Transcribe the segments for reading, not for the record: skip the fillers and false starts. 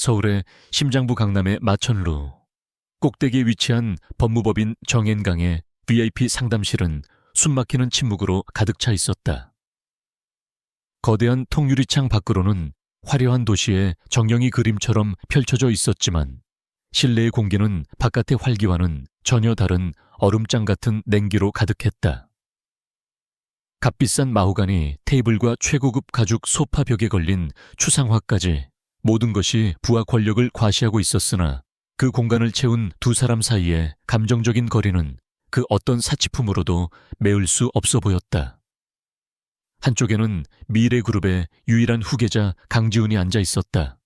서울의 심장부 강남의 마천루 꼭대기에 위치한 법무법인 정앤강의 VIP 상담실은 숨막히는 침묵으로 가득 차 있었다. 거대한 통유리창 밖으로는 화려한 도시의 정령이 그림처럼 펼쳐져 있었지만 실내의 공기는 바깥의 활기와는 전혀 다른 얼음장 같은 냉기로 가득했다. 값비싼 마호가니 테이블과 최고급 가죽 소파 벽에 걸린 추상화까지 모든 것이 부하 권력을 과시하고 있었으나 그 공간을 채운 두 사람 사이의 감정적인 거리는 그 어떤 사치품으로도 메울 수 없어 보였다. 한쪽에는 미래그룹의 유일한 후계자 강지훈이 앉아 있었다.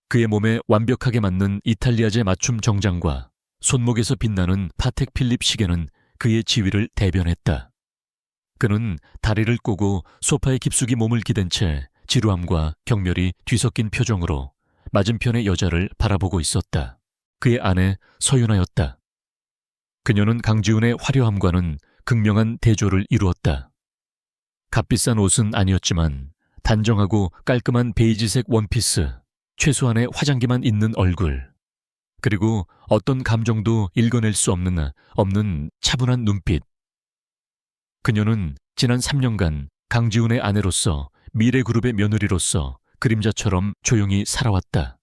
그의 몸에 완벽하게 맞는 이탈리아제 맞춤 정장과 손목에서 빛나는 파텍 필립 시계는 그의 지위를 대변했다. 그는 다리를 꼬고 소파에 깊숙이 몸을 기댄 채 지루함과 경멸이 뒤섞인 표정으로 맞은편의 여자를 바라보고 있었다. 그의 아내 서윤아였다. 그녀는 강지훈의 화려함과는 극명한 대조를 이루었다. 값비싼 옷은 아니었지만 단정하고 깔끔한 베이지색 원피스, 최소한의 화장기만 있는 얼굴, 그리고 어떤 감정도 읽어낼 수 없는 차분한 눈빛. 그녀는 지난 3년간 강지훈의 아내로서 미래그룹의 며느리로서 그림자처럼 조용히 살아왔다.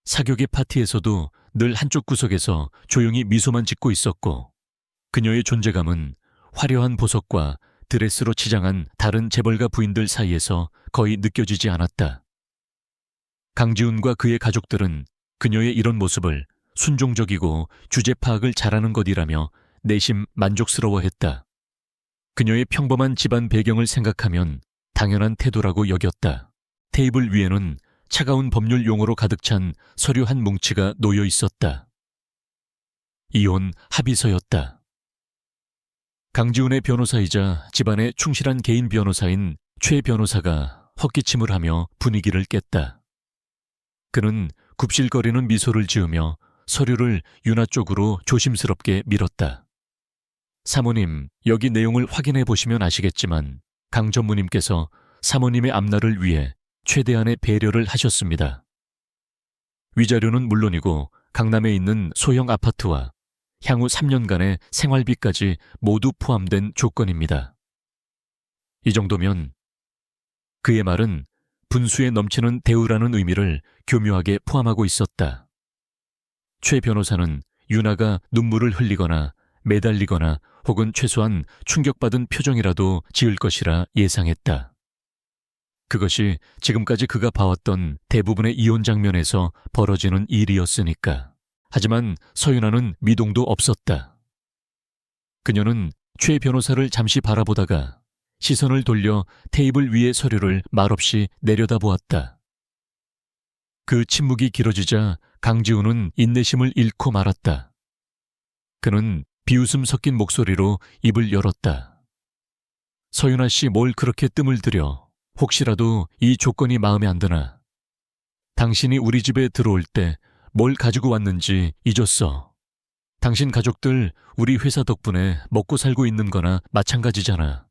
사격의 파티에서도 늘 한쪽 구석에서 조용히 미소만 짓고 있었고 그녀의 존재감은 화려한 보석과 드레스로 치장한 다른 재벌가 부인들 사이에서 거의 느껴지지 않았다. 강지훈과 그의 가족들은 그녀의 이런 모습을 순종적이고 주제 파악을 잘하는 것이라며 내심 만족스러워했다. 그녀의 평범한 집안 배경을 생각하면 당연한 태도라고 여겼다. 테이블 위에는 차가운 법률 용어로 가득 찬 서류 한 뭉치가 놓여 있었다. 이혼 합의서였다. 강지훈의 변호사이자 집안의 충실한 개인 변호사인 최 변호사가 헛기침을 하며 분위기를 깼다. 그는 굽실거리는 미소를 지으며 서류를 윤아 쪽으로 조심스럽게 밀었다. 사모님, 여기 내용을 확인해 보시면 아시겠지만 강 전무님께서 사모님의 앞날을 위해 최대한의 배려를 하셨습니다. 위자료는 물론이고 강남에 있는 소형 아파트와 향후 3년간의 생활비까지 모두 포함된 조건입니다. 이 정도면 그의 말은 분수에 넘치는 대우라는 의미를 교묘하게 포함하고 있었다. 최 변호사는 윤아가 눈물을 흘리거나 매달리거나 혹은 최소한 충격받은 표정이라도 지을 것이라 예상했다. 그것이 지금까지 그가 봐왔던 대부분의 이혼 장면에서 벌어지는 일이었으니까. 하지만 서윤아는 미동도 없었다. 그녀는 최 변호사를 잠시 바라보다가 시선을 돌려 테이블 위의 서류를 말없이 내려다보았다. 그 침묵이 길어지자 강지훈은 인내심을 잃고 말았다. 그는 비웃음 섞인 목소리로 입을 열었다. 서윤아 씨, 뭘 그렇게 뜸을 들여? 혹시라도 이 조건이 마음에 안 드나? 당신이 우리 집에 들어올 때 뭘 가지고 왔는지 잊었어. 당신 가족들 우리 회사 덕분에 먹고 살고 있는 거나 마찬가지잖아.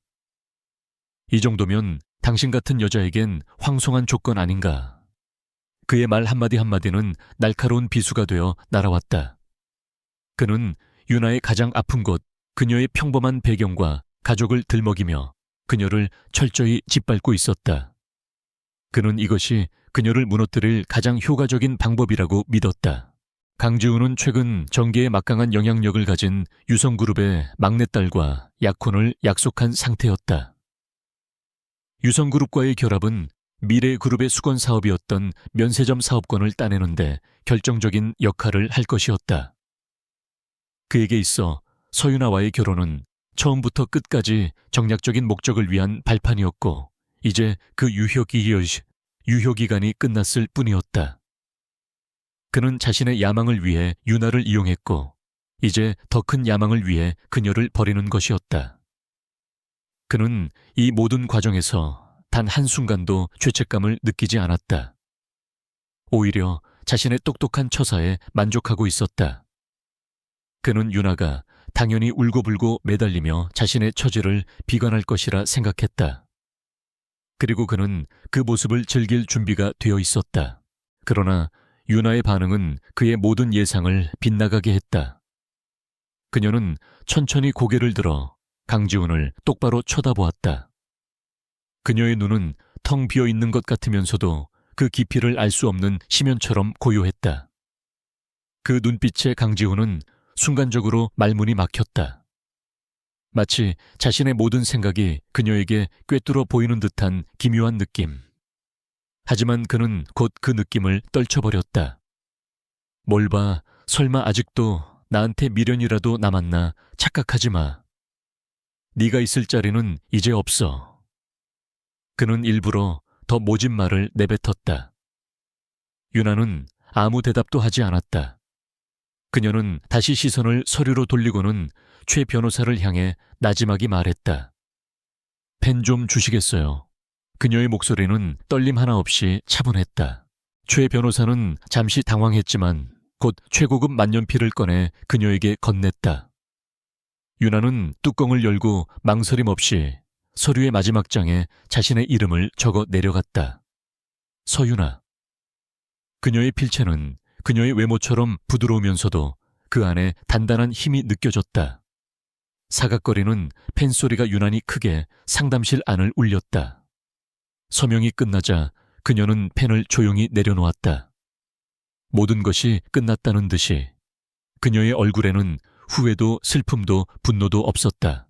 이 정도면 당신 같은 여자에겐 황송한 조건 아닌가. 그의 말 한마디 한마디는 날카로운 비수가 되어 날아왔다. 그는 윤아의 가장 아픈 곳, 그녀의 평범한 배경과 가족을 들먹이며 그녀를 철저히 짓밟고 있었다. 그는 이것이 그녀를 무너뜨릴 가장 효과적인 방법이라고 믿었다. 강지훈은 최근 정계에 막강한 영향력을 가진 유성그룹의 막내딸과 약혼을 약속한 상태였다. 유성그룹과의 결합은 미래그룹의 수건 사업이었던 면세점 사업권을 따내는데 결정적인 역할을 할 것이었다. 그에게 있어 서윤아와의 결혼은 처음부터 끝까지 정략적인 목적을 위한 발판이었고 이제 그 유효기간이 끝났을 뿐이었다. 그는 자신의 야망을 위해 윤아를 이용했고 이제 더 큰 야망을 위해 그녀를 버리는 것이었다. 그는 이 모든 과정에서 단 한순간도 죄책감을 느끼지 않았다. 오히려 자신의 똑똑한 처사에 만족하고 있었다. 그는 윤아가 당연히 울고불고 매달리며 자신의 처지를 비관할 것이라 생각했다. 그리고 그는 그 모습을 즐길 준비가 되어 있었다. 그러나 유나의 반응은 그의 모든 예상을 빗나가게 했다. 그녀는 천천히 고개를 들어 강지훈을 똑바로 쳐다보았다. 그녀의 눈은 텅 비어 있는 것 같으면서도 그 깊이를 알 수 없는 심연처럼 고요했다. 그 눈빛에 강지훈은 순간적으로 말문이 막혔다. 마치 자신의 모든 생각이 그녀에게 꿰뚫어 보이는 듯한 기묘한 느낌. 하지만 그는 곧 그 느낌을 떨쳐버렸다. 뭘 봐, 설마 아직도 나한테 미련이라도 남았나 착각하지 마. 네가 있을 자리는 이제 없어. 그는 일부러 더 모진 말을 내뱉었다. 유나는 아무 대답도 하지 않았다. 그녀는 다시 시선을 서류로 돌리고는 최 변호사를 향해 나지막이 말했다. 펜 좀 주시겠어요? 그녀의 목소리는 떨림 하나 없이 차분했다. 최 변호사는 잠시 당황했지만 곧 최고급 만년필을 꺼내 그녀에게 건넸다. 유나는 뚜껑을 열고 망설임 없이 서류의 마지막 장에 자신의 이름을 적어 내려갔다. 서유나. 그녀의 필체는 그녀의 외모처럼 부드러우면서도 그 안에 단단한 힘이 느껴졌다. 사각거리는 펜소리가 유난히 크게 상담실 안을 울렸다. 서명이 끝나자 그녀는 펜을 조용히 내려놓았다. 모든 것이 끝났다는 듯이 그녀의 얼굴에는 후회도 슬픔도 분노도 없었다.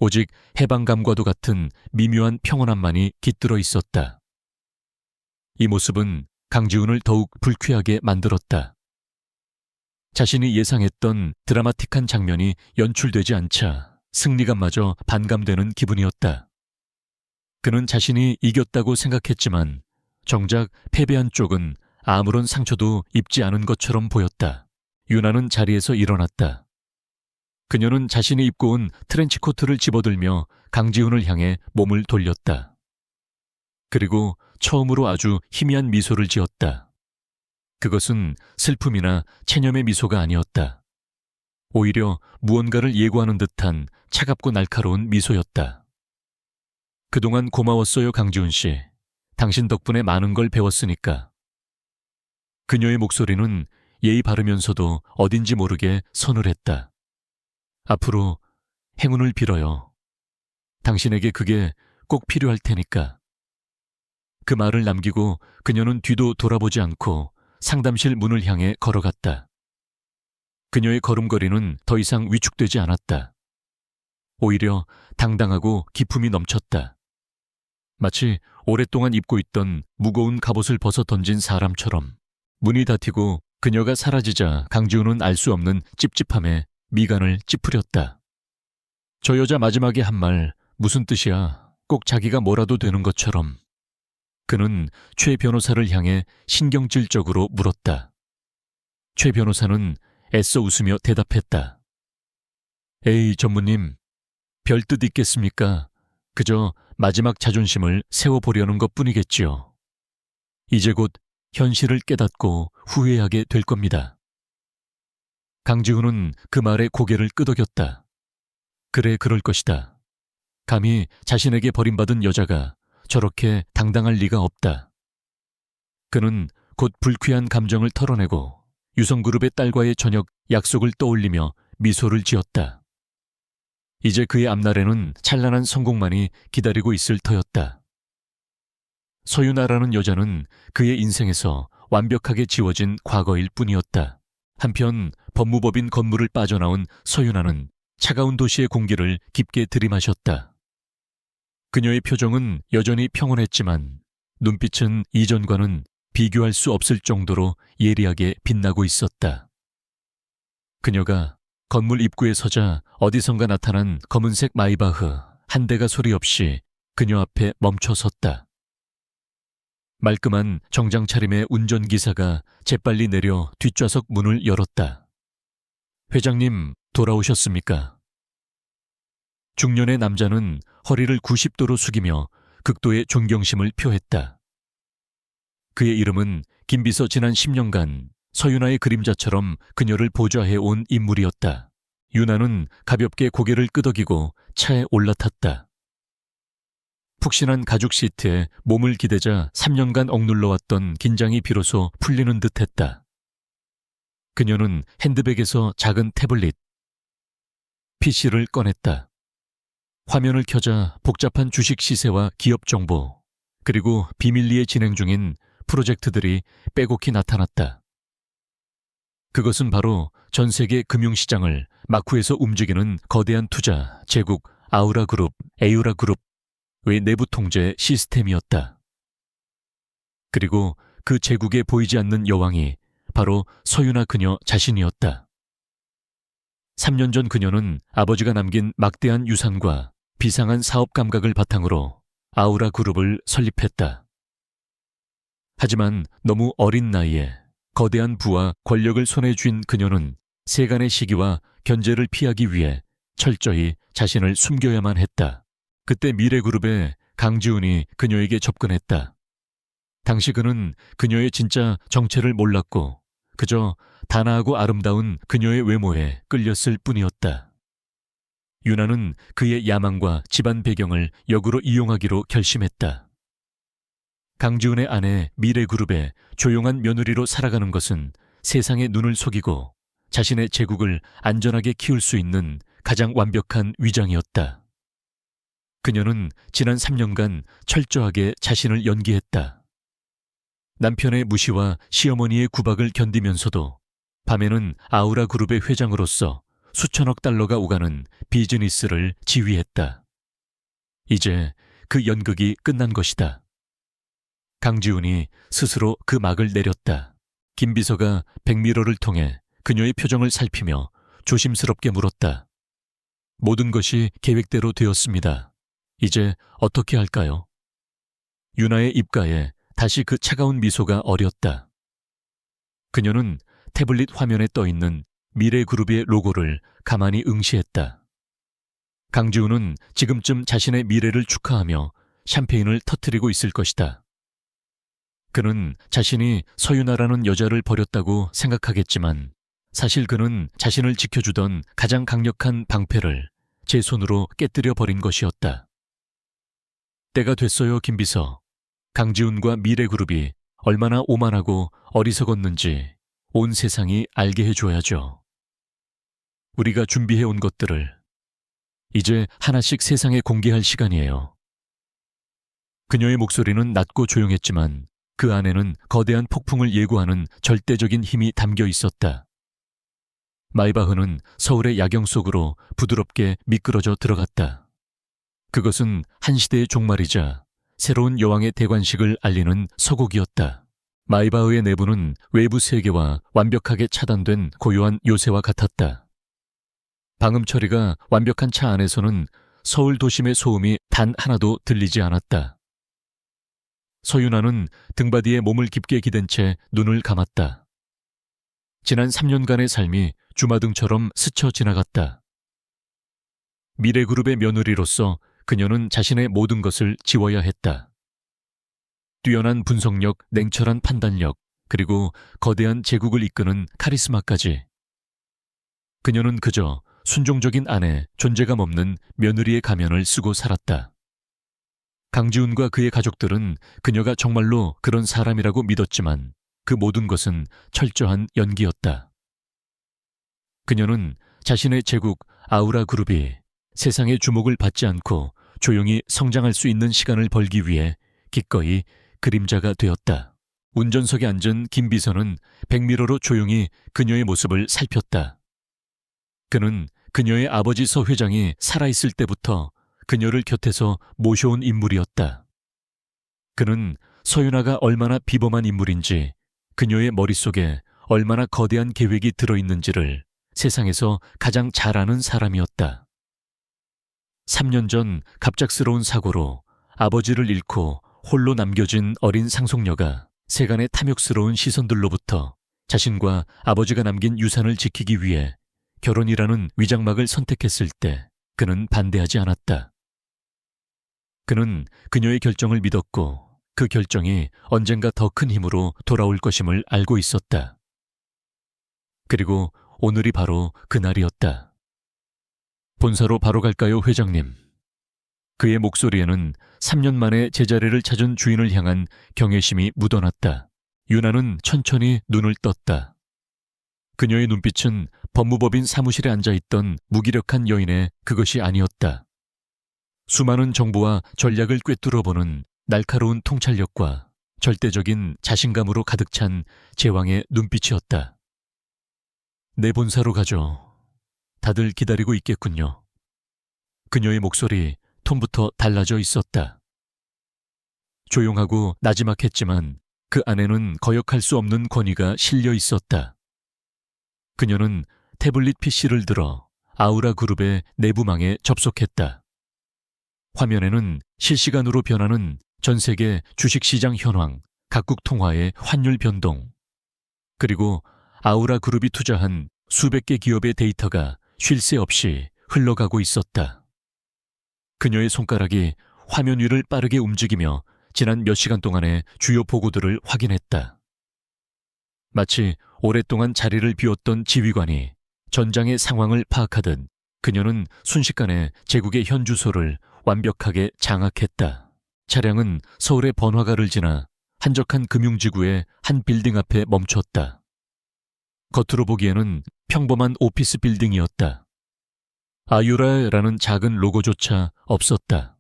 오직 해방감과도 같은 미묘한 평온함만이 깃들어 있었다. 이 모습은 강지훈을 더욱 불쾌하게 만들었다. 자신이 예상했던 드라마틱한 장면이 연출되지 않자 승리감마저 반감되는 기분이었다. 그는 자신이 이겼다고 생각했지만 정작 패배한 쪽은 아무런 상처도 입지 않은 것처럼 보였다. 유나는 자리에서 일어났다. 그녀는 자신이 입고 온 트렌치코트를 집어들며 강지훈을 향해 몸을 돌렸다. 그리고 처음으로 아주 희미한 미소를 지었다. 그것은 슬픔이나 체념의 미소가 아니었다. 오히려 무언가를 예고하는 듯한 차갑고 날카로운 미소였다. 그동안 고마웠어요, 강지훈 씨. 당신 덕분에 많은 걸 배웠으니까. 그녀의 목소리는 예의 바르면서도 어딘지 모르게 서늘했다. 앞으로 행운을 빌어요. 당신에게 그게 꼭 필요할 테니까. 그 말을 남기고 그녀는 뒤도 돌아보지 않고 상담실 문을 향해 걸어갔다. 그녀의 걸음걸이는 더 이상 위축되지 않았다. 오히려 당당하고 기품이 넘쳤다. 마치 오랫동안 입고 있던 무거운 갑옷을 벗어 던진 사람처럼. 문이 닫히고 그녀가 사라지자 강지훈은 알 수 없는 찝찝함에 미간을 찌푸렸다. 저 여자 마지막에 한 말 무슨 뜻이야? 꼭 자기가 뭐라도 되는 것처럼. 그는 최 변호사를 향해 신경질적으로 물었다. 최 변호사는 애써 웃으며 대답했다. 에이, 전무님, 별 뜻 있겠습니까? 그저 마지막 자존심을 세워보려는 것뿐이겠지요. 이제 곧 현실을 깨닫고 후회하게 될 겁니다. 강지훈은 그 말에 고개를 끄덕였다. 그래, 그럴 것이다. 감히 자신에게 버림받은 여자가 저렇게 당당할 리가 없다. 그는 곧 불쾌한 감정을 털어내고 유성그룹의 딸과의 저녁 약속을 떠올리며 미소를 지었다. 이제 그의 앞날에는 찬란한 성공만이 기다리고 있을 터였다. 서유나라는 여자는 그의 인생에서 완벽하게 지워진 과거일 뿐이었다. 한편 법무법인 건물을 빠져나온 서유나는 차가운 도시의 공기를 깊게 들이마셨다. 그녀의 표정은 여전히 평온했지만 눈빛은 이전과는 비교할 수 없을 정도로 예리하게 빛나고 있었다. 그녀가 건물 입구에 서자 어디선가 나타난 검은색 마이바흐 한 대가 소리 없이 그녀 앞에 멈춰 섰다. 말끔한 정장 차림의 운전기사가 재빨리 내려 뒷좌석 문을 열었다. 회장님, 돌아오셨습니까? 중년의 남자는 허리를 90도로 숙이며 극도의 존경심을 표했다. 그의 이름은 김비서 지난 10년간 서유나의 그림자처럼 그녀를 보좌해온 인물이었다. 유나는 가볍게 고개를 끄덕이고 차에 올라탔다. 푹신한 가죽 시트에 몸을 기대자 3년간 억눌러왔던 긴장이 비로소 풀리는 듯했다. 그녀는 핸드백에서 작은 태블릿, PC를 꺼냈다. 화면을 켜자 복잡한 주식 시세와 기업 정보, 그리고 비밀리에 진행 중인 프로젝트들이 빼곡히 나타났다. 그것은 바로 전 세계 금융시장을 마쿠에서 움직이는 거대한 투자, 제국, 아우라 그룹, 에유라 그룹의 내부 통제 시스템이었다. 그리고 그 제국에 보이지 않는 여왕이 바로 서유나 그녀 자신이었다. 3년 전 그녀는 아버지가 남긴 막대한 유산과 비상한 사업 감각을 바탕으로 아우라 그룹을 설립했다. 하지만 너무 어린 나이에 거대한 부와 권력을 손에 쥔 그녀는 세간의 시기와 견제를 피하기 위해 철저히 자신을 숨겨야만 했다. 그때 미래그룹의 강지훈이 그녀에게 접근했다. 당시 그는 그녀의 진짜 정체를 몰랐고 그저 단아하고 아름다운 그녀의 외모에 끌렸을 뿐이었다. 유나는 그의 야망과 집안 배경을 역으로 이용하기로 결심했다. 강지훈의 아내 미래그룹의 조용한 며느리로 살아가는 것은 세상의 눈을 속이고 자신의 제국을 안전하게 키울 수 있는 가장 완벽한 위장이었다. 그녀는 지난 3년간 철저하게 자신을 연기했다. 남편의 무시와 시어머니의 구박을 견디면서도 밤에는 아우라 그룹의 회장으로서 수천억 달러가 오가는 비즈니스를 지휘했다. 이제 그 연극이 끝난 것이다. 강지훈이 스스로 그 막을 내렸다. 김 비서가 백미러를 통해 그녀의 표정을 살피며 조심스럽게 물었다. 모든 것이 계획대로 되었습니다. 이제 어떻게 할까요? 유나의 입가에 다시 그 차가운 미소가 어렸다. 그녀는 태블릿 화면에 떠있는 미래그룹의 로고를 가만히 응시했다. 강지훈은 지금쯤 자신의 미래를 축하하며 샴페인을 터뜨리고 있을 것이다. 그는 자신이 서유나라는 여자를 버렸다고 생각하겠지만 사실 그는 자신을 지켜주던 가장 강력한 방패를 제 손으로 깨뜨려 버린 것이었다. 때가 됐어요, 김 비서. 강지훈과 미래그룹이 얼마나 오만하고 어리석었는지 온 세상이 알게 해줘야죠. 우리가 준비해온 것들을 이제 하나씩 세상에 공개할 시간이에요. 그녀의 목소리는 낮고 조용했지만 그 안에는 거대한 폭풍을 예고하는 절대적인 힘이 담겨 있었다. 마이바흐는 서울의 야경 속으로 부드럽게 미끄러져 들어갔다. 그것은 한 시대의 종말이자 새로운 여왕의 대관식을 알리는 서곡이었다. 마이바흐의 내부는 외부 세계와 완벽하게 차단된 고요한 요새와 같았다. 방음 처리가 완벽한 차 안에서는 서울 도심의 소음이 단 하나도 들리지 않았다. 서유나는 등받이에 몸을 깊게 기댄 채 눈을 감았다. 지난 3년간의 삶이 주마등처럼 스쳐 지나갔다. 미래그룹의 며느리로서 그녀는 자신의 모든 것을 지워야 했다. 뛰어난 분석력, 냉철한 판단력, 그리고 거대한 제국을 이끄는 카리스마까지. 그녀는 그저 순종적인 아내, 존재감 없는 며느리의 가면을 쓰고 살았다. 강지훈과 그의 가족들은 그녀가 정말로 그런 사람이라고 믿었지만 그 모든 것은 철저한 연기였다. 그녀는 자신의 제국 아우라 그룹이 세상의 주목을 받지 않고 조용히 성장할 수 있는 시간을 벌기 위해 기꺼이 그림자가 되었다. 운전석에 앉은 김 비서는 백미러로 조용히 그녀의 모습을 살폈다. 그는 그녀의 아버지 서 회장이 살아있을 때부터 그녀를 곁에서 모셔온 인물이었다. 그는 서유나가 얼마나 비범한 인물인지, 그녀의 머릿속에 얼마나 거대한 계획이 들어있는지를 세상에서 가장 잘 아는 사람이었다. 3년 전 갑작스러운 사고로 아버지를 잃고 홀로 남겨진 어린 상속녀가 세간의 탐욕스러운 시선들로부터 자신과 아버지가 남긴 유산을 지키기 위해 결혼이라는 위장막을 선택했을 때 그는 반대하지 않았다. 그는 그녀의 결정을 믿었고 그 결정이 언젠가 더 큰 힘으로 돌아올 것임을 알고 있었다. 그리고 오늘이 바로 그날이었다. 본사로 바로 갈까요, 회장님? 그의 목소리에는 3년 만에 제자리를 찾은 주인을 향한 경외심이 묻어났다. 유나는 천천히 눈을 떴다. 그녀의 눈빛은 법무법인 사무실에 앉아있던 무기력한 여인의 그것이 아니었다. 수많은 정보와 전략을 꿰뚫어보는 날카로운 통찰력과 절대적인 자신감으로 가득 찬 제왕의 눈빛이었다. 내 본사로 가죠. 다들 기다리고 있겠군요. 그녀의 목소리, 톤부터 달라져 있었다. 조용하고 나지막했지만 그 안에는 거역할 수 없는 권위가 실려 있었다. 그녀는 태블릿 PC를 들어 아우라 그룹의 내부망에 접속했다. 화면에는 실시간으로 변하는 전 세계 주식시장 현황, 각국 통화의 환율 변동, 그리고 아우라 그룹이 투자한 수백 개 기업의 데이터가 쉴 새 없이 흘러가고 있었다. 그녀의 손가락이 화면 위를 빠르게 움직이며 지난 몇 시간 동안의 주요 보고들을 확인했다. 마치 오랫동안 자리를 비웠던 지휘관이 전장의 상황을 파악하듯 그녀는 순식간에 제국의 현 주소를 완벽하게 장악했다. 차량은 서울의 번화가를 지나 한적한 금융지구의 한 빌딩 앞에 멈췄다. 겉으로 보기에는 평범한 오피스 빌딩이었다. 아유라라는 작은 로고조차 없었다.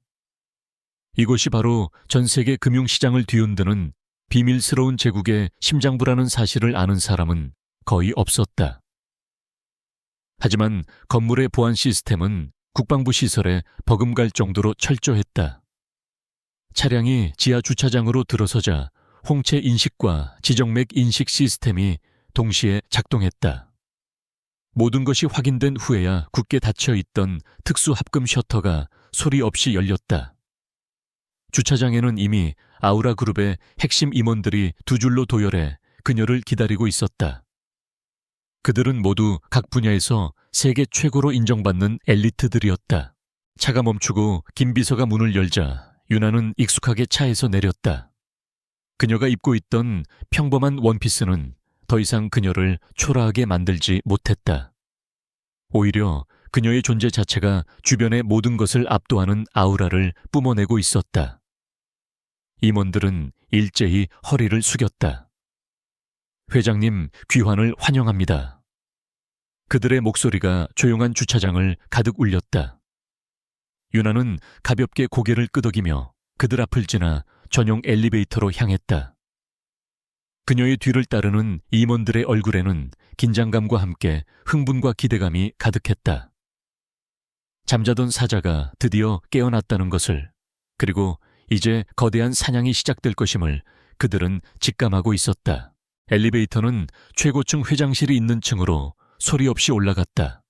이곳이 바로 전 세계 금융시장을 뒤흔드는 비밀스러운 제국의 심장부라는 사실을 아는 사람은 거의 없었다. 하지만 건물의 보안 시스템은 국방부 시설에 버금갈 정도로 철저했다. 차량이 지하 주차장으로 들어서자 홍채 인식과 지정맥 인식 시스템이 동시에 작동했다. 모든 것이 확인된 후에야 굳게 닫혀있던 특수 합금 셔터가 소리 없이 열렸다. 주차장에는 이미 아우라 그룹의 핵심 임원들이 두 줄로 도열해 그녀를 기다리고 있었다. 그들은 모두 각 분야에서 세계 최고로 인정받는 엘리트들이었다. 차가 멈추고 김 비서가 문을 열자 유나는 익숙하게 차에서 내렸다. 그녀가 입고 있던 평범한 원피스는 더 이상 그녀를 초라하게 만들지 못했다. 오히려 그녀의 존재 자체가 주변의 모든 것을 압도하는 아우라를 뿜어내고 있었다. 임원들은 일제히 허리를 숙였다. 회장님, 귀환을 환영합니다. 그들의 목소리가 조용한 주차장을 가득 울렸다. 유나는 가볍게 고개를 끄덕이며 그들 앞을 지나 전용 엘리베이터로 향했다. 그녀의 뒤를 따르는 임원들의 얼굴에는 긴장감과 함께 흥분과 기대감이 가득했다. 잠자던 사자가 드디어 깨어났다는 것을, 그리고 이제 거대한 사냥이 시작될 것임을 그들은 직감하고 있었다. 엘리베이터는 최고층 회장실이 있는 층으로 소리 없이 올라갔다.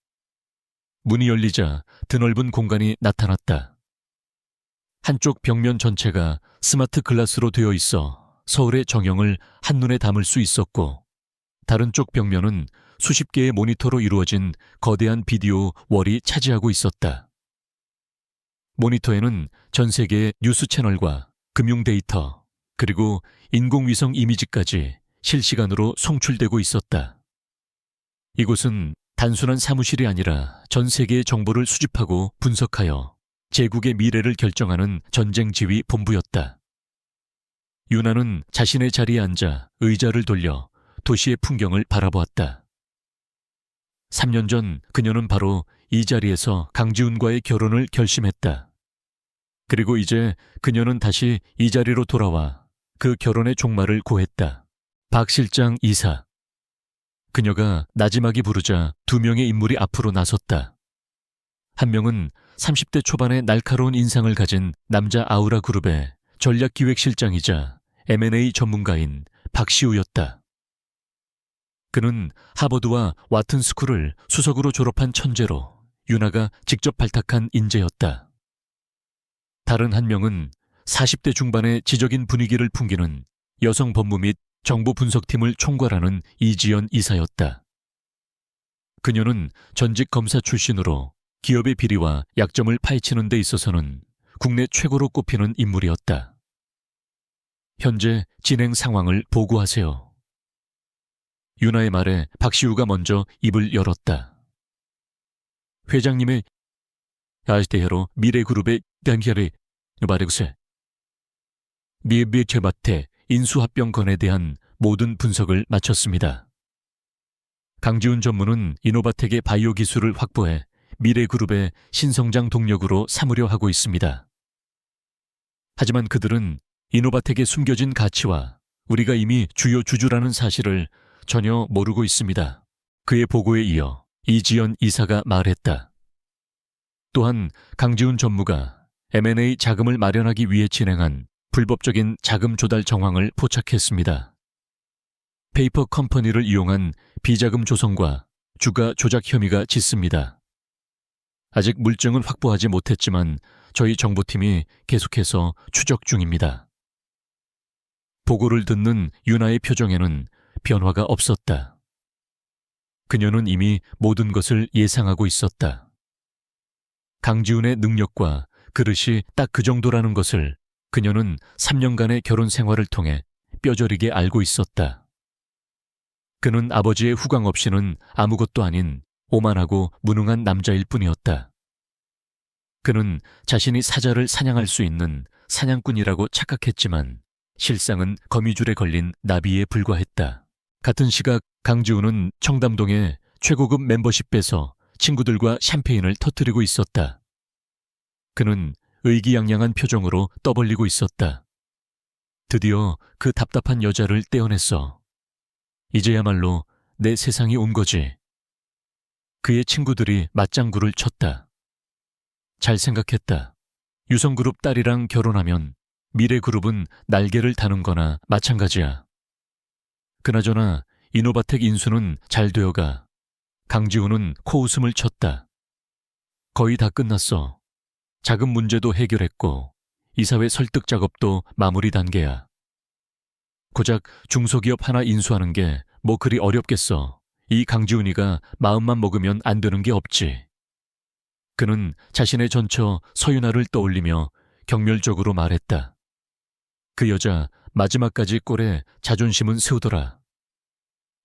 문이 열리자 드넓은 공간이 나타났다. 한쪽 벽면 전체가 스마트 글라스로 되어 있어 서울의 정형을 한눈에 담을 수 있었고, 다른 쪽 벽면은 수십 개의 모니터로 이루어진 거대한 비디오 월이 차지하고 있었다. 모니터에는 전 세계의 뉴스 채널과 금융 데이터, 그리고 인공위성 이미지까지 실시간으로 송출되고 있었다. 이곳은 단순한 사무실이 아니라 전 세계의 정보를 수집하고 분석하여 제국의 미래를 결정하는 전쟁 지휘 본부였다. 유나는 자신의 자리에 앉아 의자를 돌려 도시의 풍경을 바라보았다. 3년 전 그녀는 바로 이 자리에서 강지훈과의 결혼을 결심했다. 그리고 이제 그녀는 다시 이 자리로 돌아와 그 결혼의 종말을 고했다. 박 실장 이사. 그녀가 나지막이 부르자 두 명의 인물이 앞으로 나섰다. 한 명은 30대 초반의 날카로운 인상을 가진 남자 아우라 그룹의 전략기획실장이자 M&A 전문가인 박시우였다. 그는 하버드와 와튼 스쿨을 수석으로 졸업한 천재로 유나가 직접 발탁한 인재였다. 다른 한 명은 40대 중반의 지적인 분위기를 풍기는 여성 법무 및 정보 분석팀을 총괄하는 이지연 이사였다. 그녀는 전직 검사 출신으로 기업의 비리와 약점을 파헤치는 데 있어서는 국내 최고로 꼽히는 인물이었다. 현재 진행 상황을 보고하세요. 유나의 말에 박시우가 먼저 입을 열었다. 회장님의 아시대로 미래그룹의 단결이 바르그세. 미에비체바테 인수합병 건에 대한 모든 분석을 마쳤습니다. 강지훈 전무는 이노바텍의 바이오 기술을 확보해 미래그룹의 신성장 동력으로 삼으려 하고 있습니다. 하지만 그들은 이노바텍의 숨겨진 가치와 우리가 이미 주요 주주라는 사실을 전혀 모르고 있습니다. 그의 보고에 이어 이지연 이사가 말했다. 또한 강지훈 전무가 M&A 자금을 마련하기 위해 진행한 불법적인 자금 조달 정황을 포착했습니다. 페이퍼 컴퍼니를 이용한 비자금 조성과 주가 조작 혐의가 짙습니다. 아직 물증은 확보하지 못했지만 저희 정보팀이 계속해서 추적 중입니다. 보고를 듣는 윤아의 표정에는 변화가 없었다. 그녀는 이미 모든 것을 예상하고 있었다. 강지훈의 능력과 그릇이 딱 그 정도라는 것을 그녀는 3년간의 결혼 생활을 통해 뼈저리게 알고 있었다. 그는 아버지의 후광 없이는 아무것도 아닌 오만하고 무능한 남자일 뿐이었다. 그는 자신이 사자를 사냥할 수 있는 사냥꾼이라고 착각했지만 실상은 거미줄에 걸린 나비에 불과했다. 같은 시각 강지훈은 청담동에 최고급 멤버십 빼서 친구들과 샴페인을 터뜨리고 있었다. 그는 의기양양한 표정으로 떠벌리고 있었다. 드디어 그 답답한 여자를 떼어냈어. 이제야말로 내 세상이 온 거지. 그의 친구들이 맞장구를 쳤다. 잘 생각했다. 유성그룹 딸이랑 결혼하면 미래그룹은 날개를 다는 거나 마찬가지야. 그나저나 이노바텍 인수는 잘 되어가. 강지훈은 코웃음을 쳤다. 거의 다 끝났어. 자금 문제도 해결했고 이사회 설득 작업도 마무리 단계야. 고작 중소기업 하나 인수하는 게 뭐 그리 어렵겠어. 이 강지훈이가 마음만 먹으면 안 되는 게 없지. 그는 자신의 전처 서윤아를 떠올리며 경멸적으로 말했다. 그 여자 마지막까지 꼴에 자존심은 세우더라.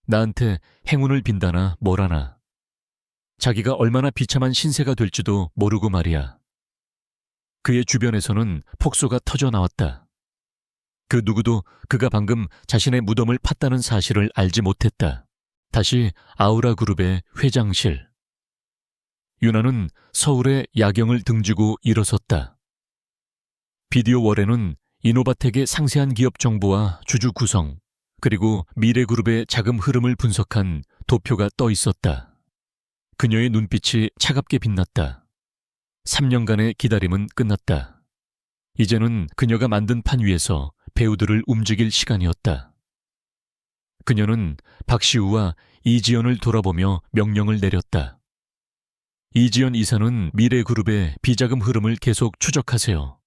나한테 행운을 빈다나 뭐라나. 자기가 얼마나 비참한 신세가 될지도 모르고 말이야. 그의 주변에서는 폭소가 터져 나왔다. 그 누구도 그가 방금 자신의 무덤을 팠다는 사실을 알지 못했다. 다시 아우라 그룹의 회장실. 윤아는 서울의 야경을 등지고 일어섰다. 비디오 월에는 이노바텍의 상세한 기업 정보와 주주 구성, 그리고 미래그룹의 자금 흐름을 분석한 도표가 떠 있었다. 그녀의 눈빛이 차갑게 빛났다. 3년간의 기다림은 끝났다. 이제는 그녀가 만든 판 위에서 배우들을 움직일 시간이었다. 그녀는 박시우와 이지연을 돌아보며 명령을 내렸다. 이지연 이사는 미래그룹의 비자금 흐름을 계속 추적하세요.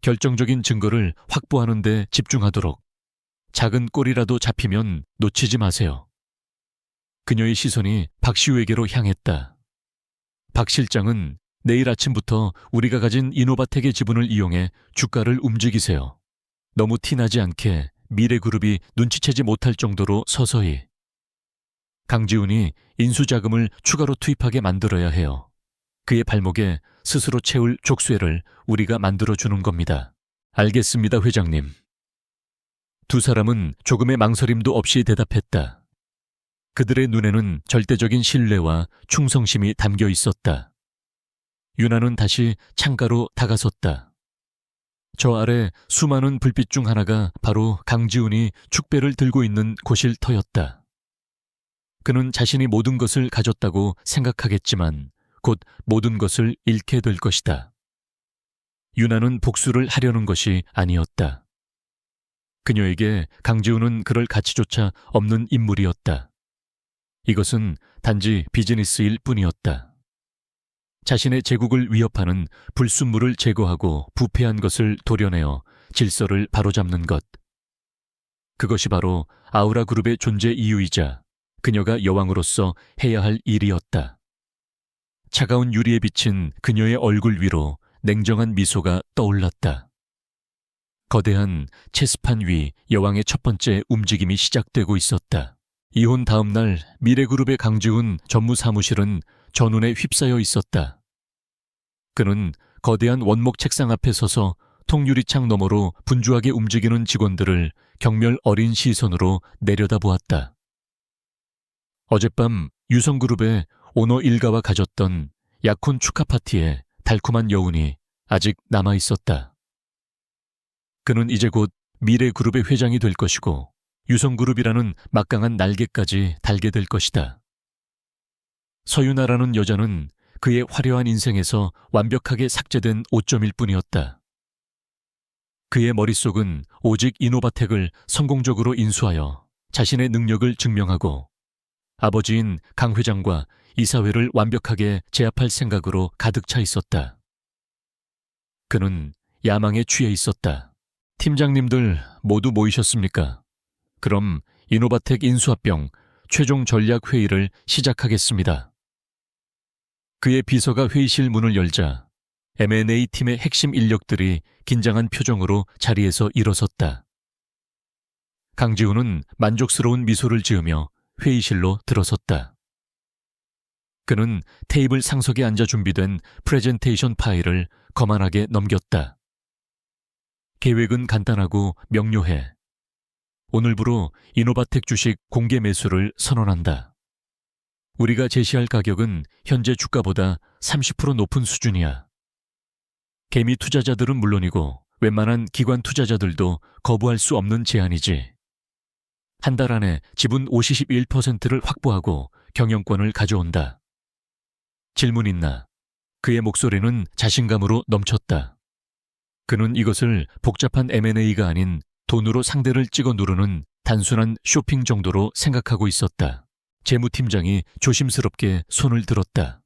결정적인 증거를 확보하는 데 집중하도록. 작은 꼴이라도 잡히면 놓치지 마세요. 그녀의 시선이 박시우에게로 향했다. 박 실장은 내일 아침부터 우리가 가진 이노바텍의 지분을 이용해 주가를 움직이세요. 너무 티나지 않게 미래그룹이 눈치채지 못할 정도로 서서히. 강지훈이 인수자금을 추가로 투입하게 만들어야 해요. 그의 발목에 스스로 채울 족쇄를 우리가 만들어주는 겁니다. 알겠습니다, 회장님. 두 사람은 조금의 망설임도 없이 대답했다. 그들의 눈에는 절대적인 신뢰와 충성심이 담겨 있었다. 윤아는 다시 창가로 다가섰다. 저 아래 수많은 불빛 중 하나가 바로 강지훈이 축배를 들고 있는 곳일터였다. 그는 자신이 모든 것을 가졌다고 생각하겠지만 곧 모든 것을 잃게 될 것이다. 윤아는 복수를 하려는 것이 아니었다. 그녀에게 강지훈은 그럴 가치조차 없는 인물이었다. 이것은 단지 비즈니스일 뿐이었다. 자신의 제국을 위협하는 불순물을 제거하고 부패한 것을 도려내어 질서를 바로잡는 것. 그것이 바로 아우라 그룹의 존재 이유이자 그녀가 여왕으로서 해야 할 일이었다. 차가운 유리에 비친 그녀의 얼굴 위로 냉정한 미소가 떠올랐다. 거대한 체스판 위 여왕의 첫 번째 움직임이 시작되고 있었다. 이혼 다음 날 미래그룹의 강지훈 전무사무실은 전운에 휩싸여 있었다. 그는 거대한 원목 책상 앞에 서서 통유리창 너머로 분주하게 움직이는 직원들을 경멸 어린 시선으로 내려다보았다. 어젯밤 유성그룹의 오너 일가와 가졌던 약혼 축하 파티에 달콤한 여운이 아직 남아있었다. 그는 이제 곧 미래그룹의 회장이 될 것이고 유성그룹이라는 막강한 날개까지 달게 될 것이다. 서유나라는 여자는 그의 화려한 인생에서 완벽하게 삭제된 오점일 뿐이었다. 그의 머릿속은 오직 이노바텍을 성공적으로 인수하여 자신의 능력을 증명하고 아버지인 강 회장과 이사회를 완벽하게 제압할 생각으로 가득 차 있었다. 그는 야망에 취해 있었다. 팀장님들 모두 모이셨습니까? 그럼 이노바텍 인수합병 최종 전략 회의를 시작하겠습니다. 그의 비서가 회의실 문을 열자 M&A 팀의 핵심 인력들이 긴장한 표정으로 자리에서 일어섰다. 강지훈은 만족스러운 미소를 지으며 회의실로 들어섰다. 그는 테이블 상석에 앉아 준비된 프레젠테이션 파일을 거만하게 넘겼다. 계획은 간단하고 명료해. 오늘부로 이노바텍 주식 공개 매수를 선언한다. 우리가 제시할 가격은 현재 주가보다 30% 높은 수준이야. 개미 투자자들은 물론이고 웬만한 기관 투자자들도 거부할 수 없는 제안이지. 한 달 안에 지분 51%를 확보하고 경영권을 가져온다. 질문 있나? 그의 목소리는 자신감으로 넘쳤다. 그는 이것을 복잡한 M&A가 아닌 돈으로 상대를 찍어 누르는 단순한 쇼핑 정도로 생각하고 있었다. 재무팀장이 조심스럽게 손을 들었다.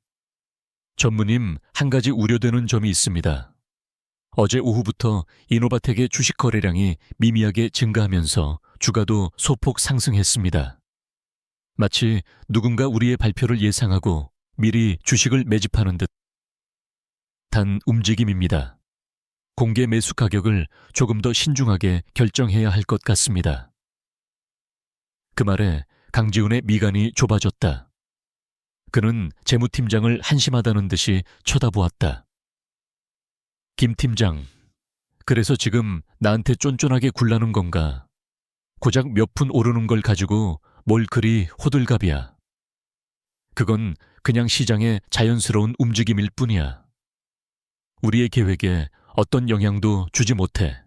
전무님, 한 가지 우려되는 점이 있습니다. 어제 오후부터 이노바텍의 주식 거래량이 미미하게 증가하면서 주가도 소폭 상승했습니다. 마치 누군가 우리의 발표를 예상하고 미리 주식을 매집하는 듯한 움직임입니다. 공개 매수 가격을 조금 더 신중하게 결정해야 할 것 같습니다. 그 말에 강지훈의 미간이 좁아졌다. 그는 재무팀장을 한심하다는 듯이 쳐다보았다. 김 팀장, 그래서 지금 나한테 쫀쫀하게 굴라는 건가? 고작 몇 푼 오르는 걸 가지고 뭘 그리 호들갑이야. 그건 그냥 시장의 자연스러운 움직임일 뿐이야. 우리의 계획에 어떤 영향도 주지 못해.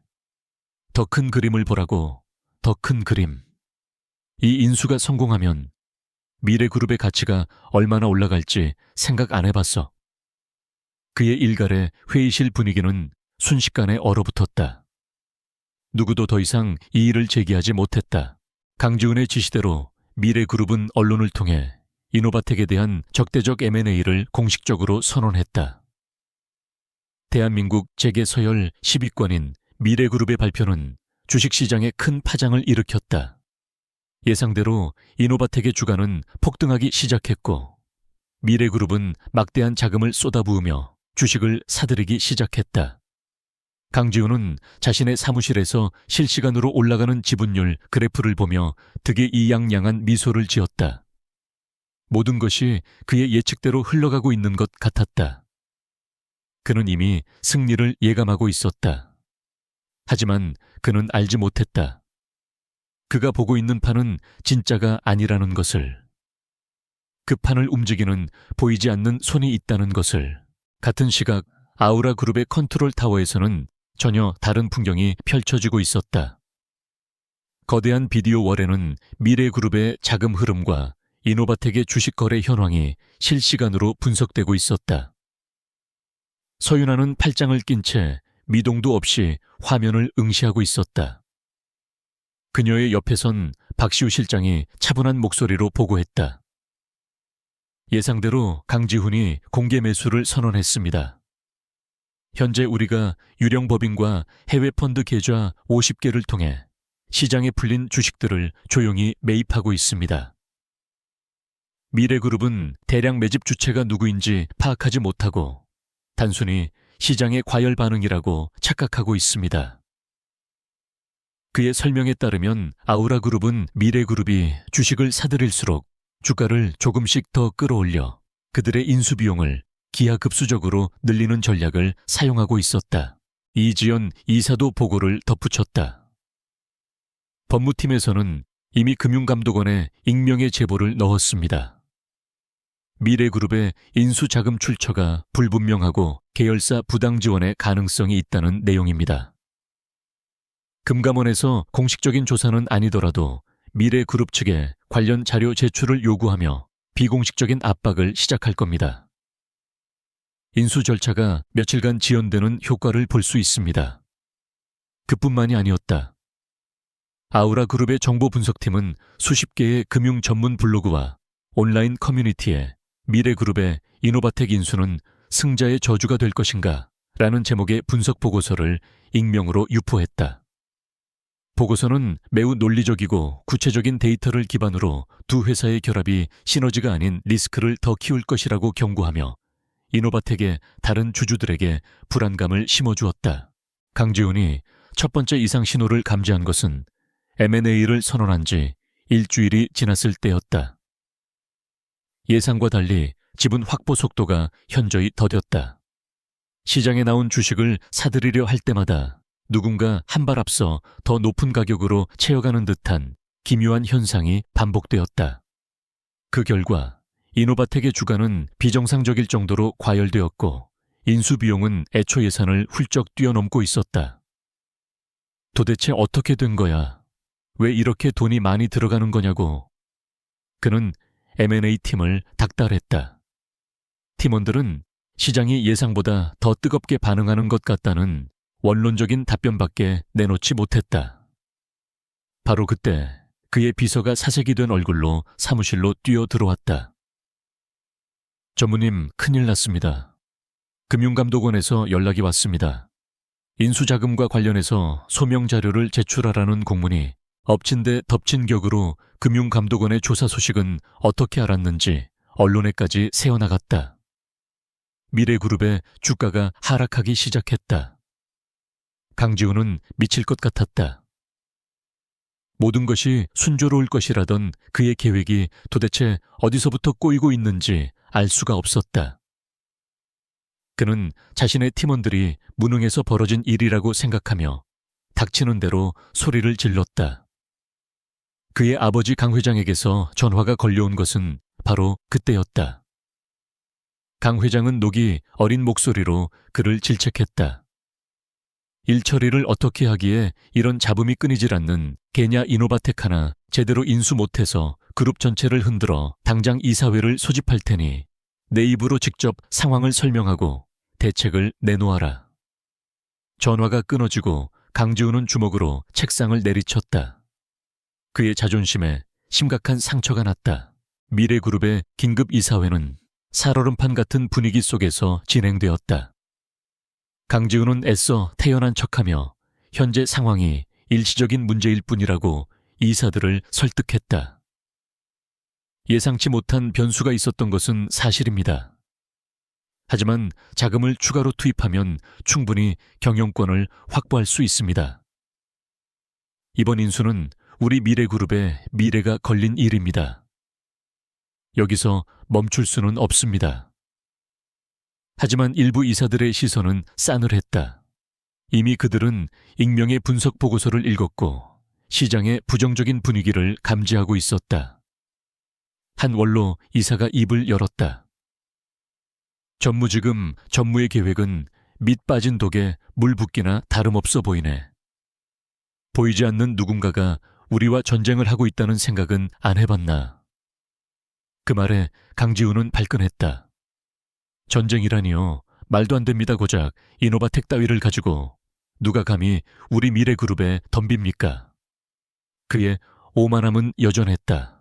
더 큰 그림을 보라고, 더 큰 그림. 이 인수가 성공하면 미래그룹의 가치가 얼마나 올라갈지 생각 안 해봤어. 그의 일갈의 회의실 분위기는 순식간에 얼어붙었다. 누구도 더 이상 이의를 제기하지 못했다. 강지훈의 지시대로 미래그룹은 언론을 통해 이노바텍에 대한 적대적 M&A를 공식적으로 선언했다. 대한민국 재계서열 10위권인 미래그룹의 발표는 주식시장에 큰 파장을 일으켰다. 예상대로 이노바텍의 주가는 폭등하기 시작했고 미래그룹은 막대한 자금을 쏟아부으며 주식을 사들이기 시작했다. 강지훈은 자신의 사무실에서 실시간으로 올라가는 지분율 그래프를 보며 득이양양한 미소를 지었다. 모든 것이 그의 예측대로 흘러가고 있는 것 같았다. 그는 이미 승리를 예감하고 있었다. 하지만 그는 알지 못했다. 그가 보고 있는 판은 진짜가 아니라는 것을. 그 판을 움직이는 보이지 않는 손이 있다는 것을. 같은 시각 아우라 그룹의 컨트롤 타워에서는 전혀 다른 풍경이 펼쳐지고 있었다. 거대한 비디오 월에는 미래그룹의 자금 흐름과 이노바텍의 주식 거래 현황이 실시간으로 분석되고 있었다. 서윤아는 팔짱을 낀 채 미동도 없이 화면을 응시하고 있었다. 그녀의 옆에선 박시우 실장이 차분한 목소리로 보고했다. 예상대로 강지훈이 공개 매수를 선언했습니다. 현재 우리가 유령 법인과 해외 펀드 계좌 50개를 통해 시장에 풀린 주식들을 조용히 매입하고 있습니다. 미래그룹은 대량 매집 주체가 누구인지 파악하지 못하고 단순히 시장의 과열 반응이라고 착각하고 있습니다. 그의 설명에 따르면 아우라그룹은 미래그룹이 주식을 사들일수록 주가를 조금씩 더 끌어올려 그들의 인수비용을 기하급수적으로 늘리는 전략을 사용하고 있었다. 이지연 이사도 보고를 덧붙였다. 법무팀에서는 이미 금융감독원에 익명의 제보를 넣었습니다. 미래그룹의 인수자금 출처가 불분명하고 계열사 부당 지원의 가능성이 있다는 내용입니다. 금감원에서 공식적인 조사는 아니더라도 미래그룹 측에 관련 자료 제출을 요구하며 비공식적인 압박을 시작할 겁니다. 인수 절차가 며칠간 지연되는 효과를 볼 수 있습니다. 그뿐만이 아니었다. 아우라그룹의 정보분석팀은 수십 개의 금융 전문 블로그와 온라인 커뮤니티에 미래그룹의 이노바텍 인수는 승자의 저주가 될 것인가 라는 제목의 분석 보고서를 익명으로 유포했다. 보고서는 매우 논리적이고 구체적인 데이터를 기반으로 두 회사의 결합이 시너지가 아닌 리스크를 더 키울 것이라고 경고하며 이노바텍의 다른 주주들에게 불안감을 심어주었다. 강지훈이 첫 번째 이상 신호를 감지한 것은 M&A를 선언한 지 일주일이 지났을 때였다. 예상과 달리 지분 확보 속도가 현저히 더뎠다. 시장에 나온 주식을 사들이려 할 때마다 누군가 한 발 앞서 더 높은 가격으로 채워가는 듯한 기묘한 현상이 반복되었다. 그 결과 이노바텍의 주가는 비정상적일 정도로 과열되었고 인수비용은 애초 예산을 훌쩍 뛰어넘고 있었다. 도대체 어떻게 된 거야? 왜 이렇게 돈이 많이 들어가는 거냐고. 그는 M&A 팀을 닥달했다. 팀원들은 시장이 예상보다 더 뜨겁게 반응하는 것 같다는 원론적인 답변밖에 내놓지 못했다. 바로 그때 그의 비서가 사색이 된 얼굴로 사무실로 뛰어들어왔다. 전무님, 큰일 났습니다. 금융감독원에서 연락이 왔습니다. 인수자금과 관련해서 소명자료를 제출하라는 공문이 엎친 데 덮친 격으로 금융감독원의 조사 소식은 어떻게 알았는지 언론에까지 새어나갔다. 미래그룹의 주가가 하락하기 시작했다. 강지훈은 미칠 것 같았다. 모든 것이 순조로울 것이라던 그의 계획이 도대체 어디서부터 꼬이고 있는지 알 수가 없었다. 그는 자신의 팀원들이 무능해서 벌어진 일이라고 생각하며 닥치는 대로 소리를 질렀다. 그의 아버지 강 회장에게서 전화가 걸려온 것은 바로 그때였다. 강 회장은 녹이 어린 목소리로 그를 질책했다. 일 처리를 어떻게 하기에 이런 잡음이 끊이질 않는 개냐 이노바텍 하나 제대로 인수 못해서 그룹 전체를 흔들어 당장 이사회를 소집할 테니 내 입으로 직접 상황을 설명하고 대책을 내놓아라. 전화가 끊어지고 강지훈은 주먹으로 책상을 내리쳤다. 그의 자존심에 심각한 상처가 났다. 미래그룹의 긴급 이사회는 살얼음판 같은 분위기 속에서 진행되었다. 강지훈은 애써 태연한 척하며 현재 상황이 일시적인 문제일 뿐이라고 이사들을 설득했다. 예상치 못한 변수가 있었던 것은 사실입니다. 하지만 자금을 추가로 투입하면 충분히 경영권을 확보할 수 있습니다. 이번 인수는 우리 미래그룹의 미래가 걸린 일입니다. 여기서 멈출 수는 없습니다. 하지만 일부 이사들의 시선은 싸늘했다. 이미 그들은 익명의 분석 보고서를 읽었고 시장의 부정적인 분위기를 감지하고 있었다. 한 원로 이사가 입을 열었다. 전무 전무의 계획은 밑 빠진 독에 물 붓기나 다름없어 보이네. 보이지 않는 누군가가 우리와 전쟁을 하고 있다는 생각은 안 해봤나. 그 말에 강지훈은 발끈했다. 전쟁이라니요. 말도 안 됩니다 고작 이노바텍 따위를 가지고 누가 감히 우리 미래그룹에 덤빕니까? 그의 오만함은 여전했다.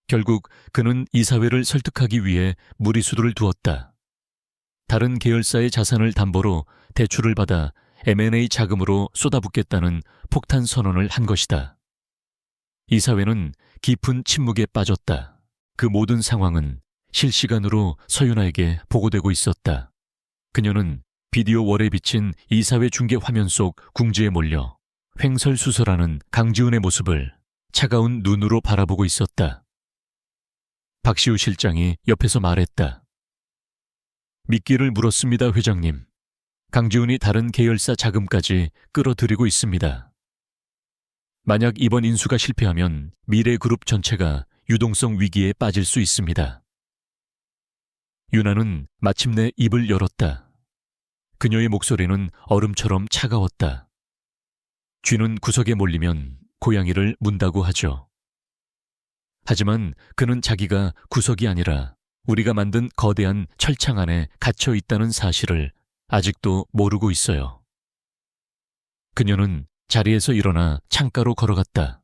결국 그는 이사회를 설득하기 위해 무리수를 두었다. 다른 계열사의 자산을 담보로 대출을 받아 M&A 자금으로 쏟아붓겠다는 폭탄 선언을 한 것이다. 이사회는 깊은 침묵에 빠졌다. 그 모든 상황은 실시간으로 서윤아에게 보고되고 있었다. 그녀는 비디오 월에 비친 이사회 중계 화면 속 궁지에 몰려 횡설수설하는 강지훈의 모습을 차가운 눈으로 바라보고 있었다. 박시우 실장이 옆에서 말했다. 미끼를 물었습니다, 회장님. 강지훈이 다른 계열사 자금까지 끌어들이고 있습니다. 만약 이번 인수가 실패하면 미래그룹 전체가 유동성 위기에 빠질 수 있습니다. 유나는 마침내 입을 열었다. 그녀의 목소리는 얼음처럼 차가웠다. 쥐는 구석에 몰리면 고양이를 문다고 하죠. 하지만 그는 자기가 구석이 아니라 우리가 만든 거대한 철창 안에 갇혀 있다는 사실을 아직도 모르고 있어요. 그녀는 자리에서 일어나 창가로 걸어갔다.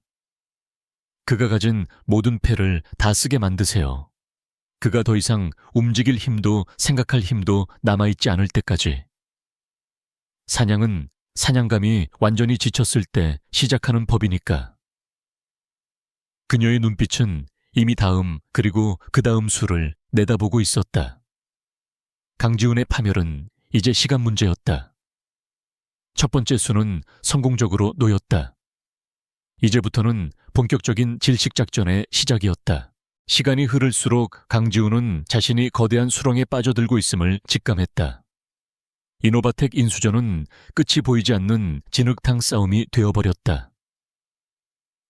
그가 가진 모든 패를 다 쓰게 만드세요. 그가 더 이상 움직일 힘도 생각할 힘도 남아있지 않을 때까지. 사냥은 사냥감이 완전히 지쳤을 때 시작하는 법이니까. 그녀의 눈빛은 이미 다음 그리고 그 다음 수를 내다보고 있었다. 강지훈의 파멸은 이제 시간 문제였다. 첫 번째 수는 성공적으로 놓였다. 이제부터는 본격적인 질식작전의 시작이었다. 시간이 흐를수록 강지훈은 자신이 거대한 수렁에 빠져들고 있음을 직감했다. 이노바텍 인수전은 끝이 보이지 않는 진흙탕 싸움이 되어버렸다.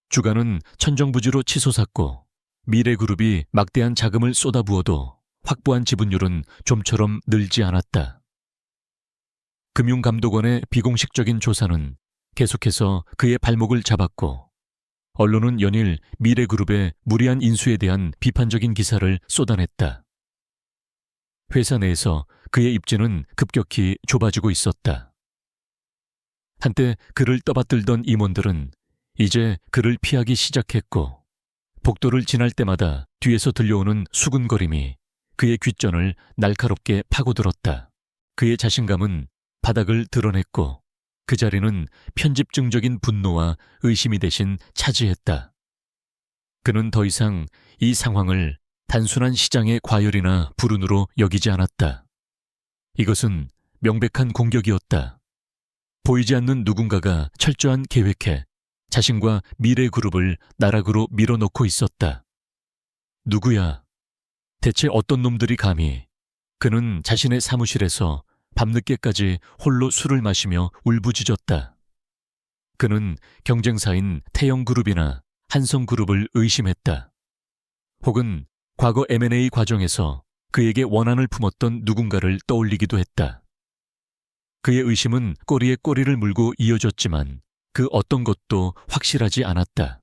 주가는 천정부지로 치솟았고 미래그룹이 막대한 자금을 쏟아부어도 확보한 지분율은 좀처럼 늘지 않았다. 금융감독원의 비공식적인 조사는 계속해서 그의 발목을 잡았고 언론은 연일 미래그룹의 무리한 인수에 대한 비판적인 기사를 쏟아냈다. 회사 내에서 그의 입지는 급격히 좁아지고 있었다. 한때 그를 떠받들던 임원들은 이제 그를 피하기 시작했고 복도를 지날 때마다 뒤에서 들려오는 수군거림이 그의 귓전을 날카롭게 파고들었다. 그의 자신감은 바닥을 드러냈고 그 자리는 편집증적인 분노와 의심이 대신 차지했다. 그는 더 이상 이 상황을 단순한 시장의 과열이나 불운으로 여기지 않았다. 이것은 명백한 공격이었다. 보이지 않는 누군가가 철저한 계획해 자신과 미래그룹을 나락으로 밀어넣고 있었다. 누구야? 대체 어떤 놈들이 감히? 그는 자신의 사무실에서 밤늦게까지 홀로 술을 마시며 울부짖었다. 그는 경쟁사인 태영그룹이나 한성그룹을 의심했다. 혹은 과거 M&A 과정에서 그에게 원한을 품었던 누군가를 떠올리기도 했다. 그의 의심은 꼬리에 꼬리를 물고 이어졌지만 그 어떤 것도 확실하지 않았다.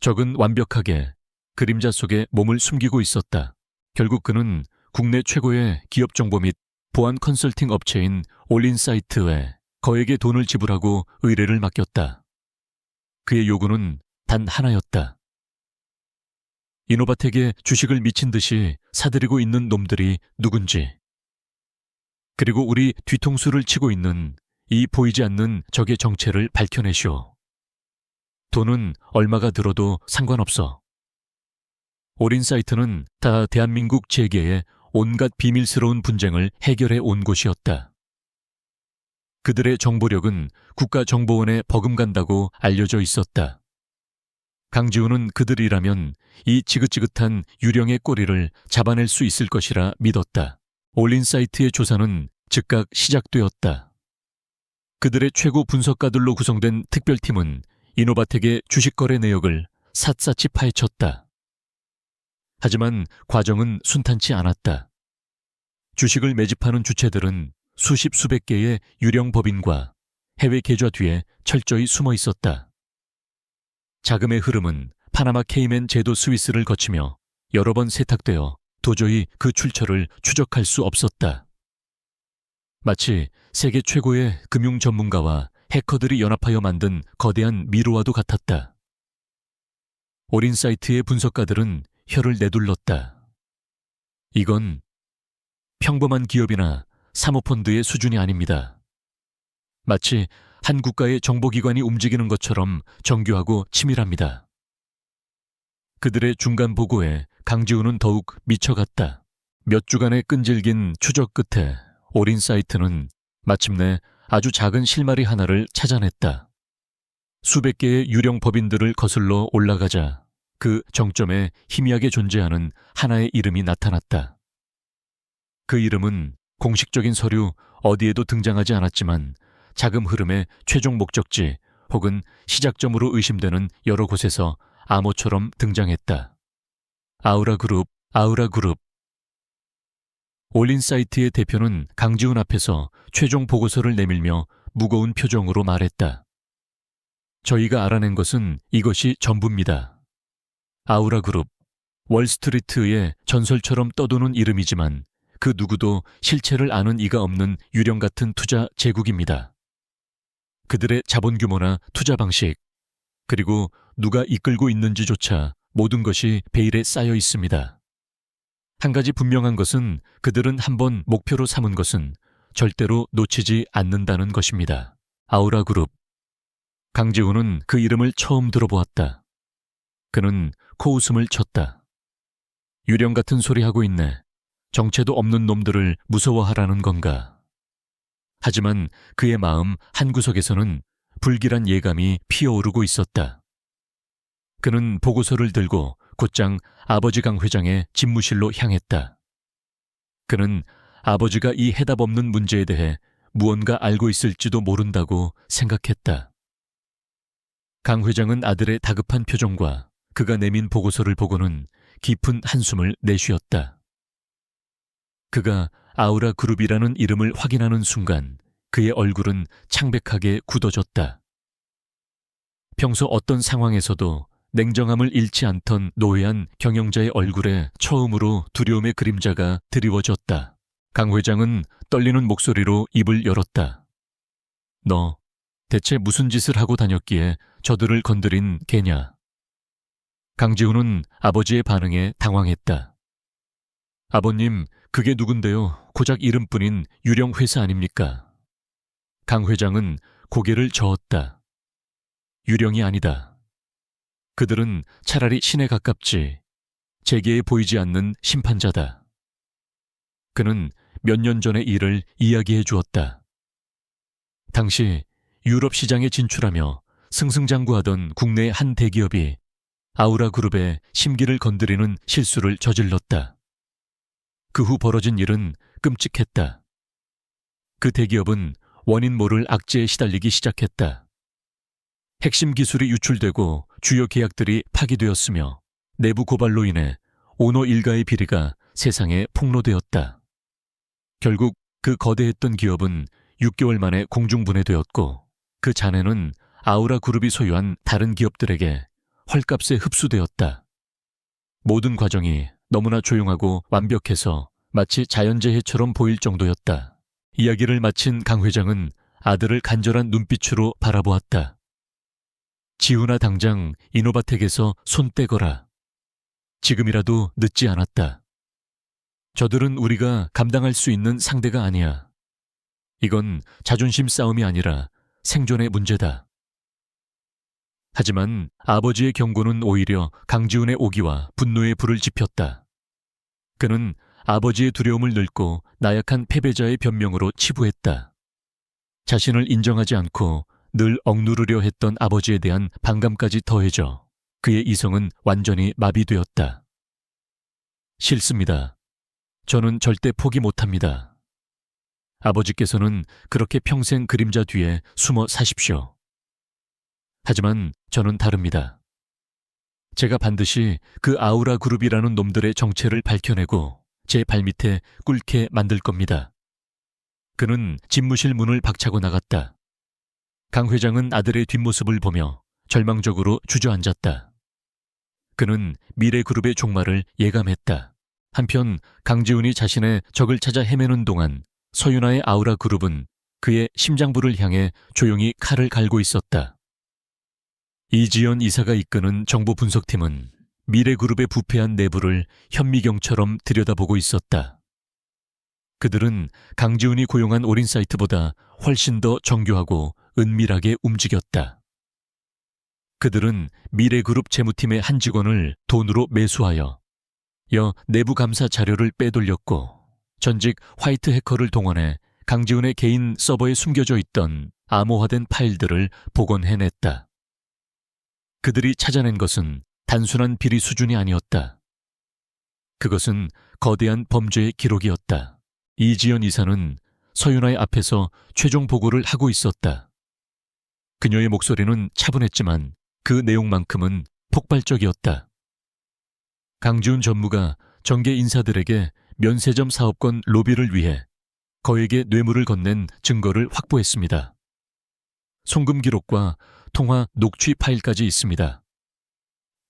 적은 완벽하게 그림자 속에 몸을 숨기고 있었다. 결국 그는 국내 최고의 기업 정보 및 보안 컨설팅 업체인 올인사이트에 거액의 돈을 지불하고 의뢰를 맡겼다. 그의 요구는 단 하나였다. 이노바텍의 주식을 미친 듯이 사들이고 있는 놈들이 누군지, 그리고 우리 뒤통수를 치고 있는 이 보이지 않는 적의 정체를 밝혀내시오. 돈은 얼마가 들어도 상관없어. 올인사이트는 다 대한민국 재계의 온갖 비밀스러운 분쟁을 해결해 온 곳이었다. 그들의 정보력은 국가정보원에 버금간다고 알려져 있었다. 강지훈은 그들이라면 이 지긋지긋한 유령의 꼬리를 잡아낼 수 있을 것이라 믿었다. 올인사이트의 조사는 즉각 시작되었다. 그들의 최고 분석가들로 구성된 특별팀은 이노바텍의 주식거래 내역을 샅샅이 파헤쳤다. 하지만 과정은 순탄치 않았다. 주식을 매집하는 주체들은 수십 수백 개의 유령 법인과 해외 계좌 뒤에 철저히 숨어 있었다. 자금의 흐름은 파나마 케이맨 제도 스위스를 거치며 여러 번 세탁되어 도저히 그 출처를 추적할 수 없었다. 마치 세계 최고의 금융 전문가와 해커들이 연합하여 만든 거대한 미로와도 같았다. 올인사이트의 분석가들은 혀를 내둘렀다. 이건 평범한 기업이나 사모펀드의 수준이 아닙니다. 마치 한 국가의 정보기관이 움직이는 것처럼 정교하고 치밀합니다. 그들의 중간 보고에 강지훈은 더욱 미쳐갔다. 몇 주간의 끈질긴 추적 끝에 올인사이트는 마침내 아주 작은 실마리 하나를 찾아냈다. 수백 개의 유령 법인들을 거슬러 올라가자 그 정점에 희미하게 존재하는 하나의 이름이 나타났다. 그 이름은 공식적인 서류 어디에도 등장하지 않았지만 자금 흐름의 최종 목적지 혹은 시작점으로 의심되는 여러 곳에서 암호처럼 등장했다. 아우라 그룹, 아우라 그룹. 올인사이트의 대표는 강지훈 앞에서 최종 보고서를 내밀며 무거운 표정으로 말했다. 저희가 알아낸 것은 이것이 전부입니다. 아우라 그룹, 월스트리트의 전설처럼 떠도는 이름이지만 그 누구도 실체를 아는 이가 없는 유령 같은 투자 제국입니다. 그들의 자본 규모나 투자 방식, 그리고 누가 이끌고 있는지조차 모든 것이 베일에 쌓여 있습니다. 한 가지 분명한 것은 그들은 한번 목표로 삼은 것은 절대로 놓치지 않는다는 것입니다. 아우라 그룹. 강지훈은 그 이름을 처음 들어보았다. 그는 코웃음을 쳤다. 유령 같은 소리 하고 있네. 정체도 없는 놈들을 무서워하라는 건가. 하지만 그의 마음 한구석에서는 불길한 예감이 피어오르고 있었다. 그는 보고서를 들고 곧장 아버지 강 회장의 집무실로 향했다. 그는 아버지가 이 해답 없는 문제에 대해 무언가 알고 있을지도 모른다고 생각했다. 강 회장은 아들의 다급한 표정과 그가 내민 보고서를 보고는 깊은 한숨을 내쉬었다. 그가 아우라 그룹이라는 이름을 확인하는 순간 그의 얼굴은 창백하게 굳어졌다. 평소 어떤 상황에서도 냉정함을 잃지 않던 노회한 경영자의 얼굴에 처음으로 두려움의 그림자가 드리워졌다. 강 회장은 떨리는 목소리로 입을 열었다. 너 대체 무슨 짓을 하고 다녔기에 저들을 건드린 개냐? 강지훈은 아버지의 반응에 당황했다. 아버님, 그게 누군데요? 고작 이름뿐인 유령 회사 아닙니까? 강 회장은 고개를 저었다. 유령이 아니다. 그들은 차라리 신에 가깝지 재계에 보이지 않는 심판자다. 그는 몇 년 전의 일을 이야기해 주었다. 당시 유럽 시장에 진출하며 승승장구하던 국내 한 대기업이 아우라 그룹의 심기를 건드리는 실수를 저질렀다. 그 후 벌어진 일은 끔찍했다. 그 대기업은 원인 모를 악재에 시달리기 시작했다. 핵심 기술이 유출되고 주요 계약들이 파기되었으며 내부 고발로 인해 오너 일가의 비리가 세상에 폭로되었다. 결국 그 거대했던 기업은 6개월 만에 공중분해되었고 그 잔해는 아우라 그룹이 소유한 다른 기업들에게 헐값에 흡수되었다. 모든 과정이 너무나 조용하고 완벽해서 마치 자연재해처럼 보일 정도였다. 이야기를 마친 강 회장은 아들을 간절한 눈빛으로 바라보았다. 지훈아, 당장 이노바텍에서 손 떼거라. 지금이라도 늦지 않았다. 저들은 우리가 감당할 수 있는 상대가 아니야. 이건 자존심 싸움이 아니라 생존의 문제다. 하지만 아버지의 경고는 오히려 강지훈의 오기와 분노의 불을 지폈다. 그는 아버지의 두려움을 늙고 나약한 패배자의 변명으로 치부했다. 자신을 인정하지 않고 늘 억누르려 했던 아버지에 대한 반감까지 더해져 그의 이성은 완전히 마비되었다. 싫습니다. 저는 절대 포기 못합니다. 아버지께서는 그렇게 평생 그림자 뒤에 숨어 사십시오. 하지만 저는 다릅니다. 제가 반드시 그 아우라 그룹이라는 놈들의 정체를 밝혀내고 제 발밑에 꿇게 만들 겁니다. 그는 집무실 문을 박차고 나갔다. 강 회장은 아들의 뒷모습을 보며 절망적으로 주저앉았다. 그는 미래그룹의 종말을 예감했다. 한편 강지훈이 자신의 적을 찾아 헤매는 동안 서윤아의 아우라 그룹은 그의 심장부를 향해 조용히 칼을 갈고 있었다. 이지연 이사가 이끄는 정보 분석팀은 미래그룹의 부패한 내부를 현미경처럼 들여다보고 있었다. 그들은 강지훈이 고용한 올인사이트보다 훨씬 더 정교하고 은밀하게 움직였다. 그들은 미래그룹 재무팀의 한 직원을 돈으로 매수하여 내부 감사 자료를 빼돌렸고 전직 화이트 해커를 동원해 강지훈의 개인 서버에 숨겨져 있던 암호화된 파일들을 복원해냈다. 그들이 찾아낸 것은 단순한 비리 수준이 아니었다. 그것은 거대한 범죄의 기록이었다. 이지연 이사는 서윤아의 앞에서 최종 보고를 하고 있었다. 그녀의 목소리는 차분했지만 그 내용만큼은 폭발적이었다. 강지훈 전무가 정계 인사들에게 면세점 사업권 로비를 위해 거액의 뇌물을 건넨 증거를 확보했습니다. 송금 기록과 통화 녹취 파일까지 있습니다.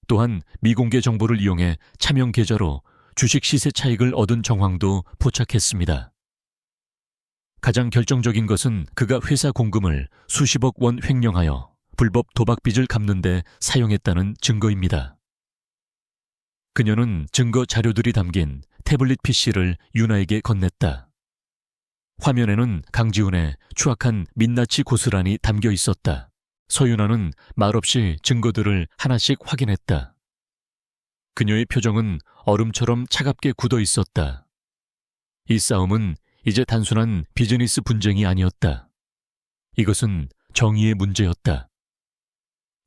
또한 미공개 정보를 이용해 차명 계좌로 주식 시세 차익을 얻은 정황도 포착했습니다. 가장 결정적인 것은 그가 회사 공금을 수십억 원 횡령하여 불법 도박빚을 갚는 데 사용했다는 증거입니다. 그녀는 증거 자료들이 담긴 태블릿 PC를 윤아에게 건넸다. 화면에는 강지훈의 추악한 민낯이 고스란히 담겨 있었다. 서윤아는 말없이 증거들을 하나씩 확인했다. 그녀의 표정은 얼음처럼 차갑게 굳어 있었다. 이 싸움은 이제 단순한 비즈니스 분쟁이 아니었다. 이것은 정의의 문제였다.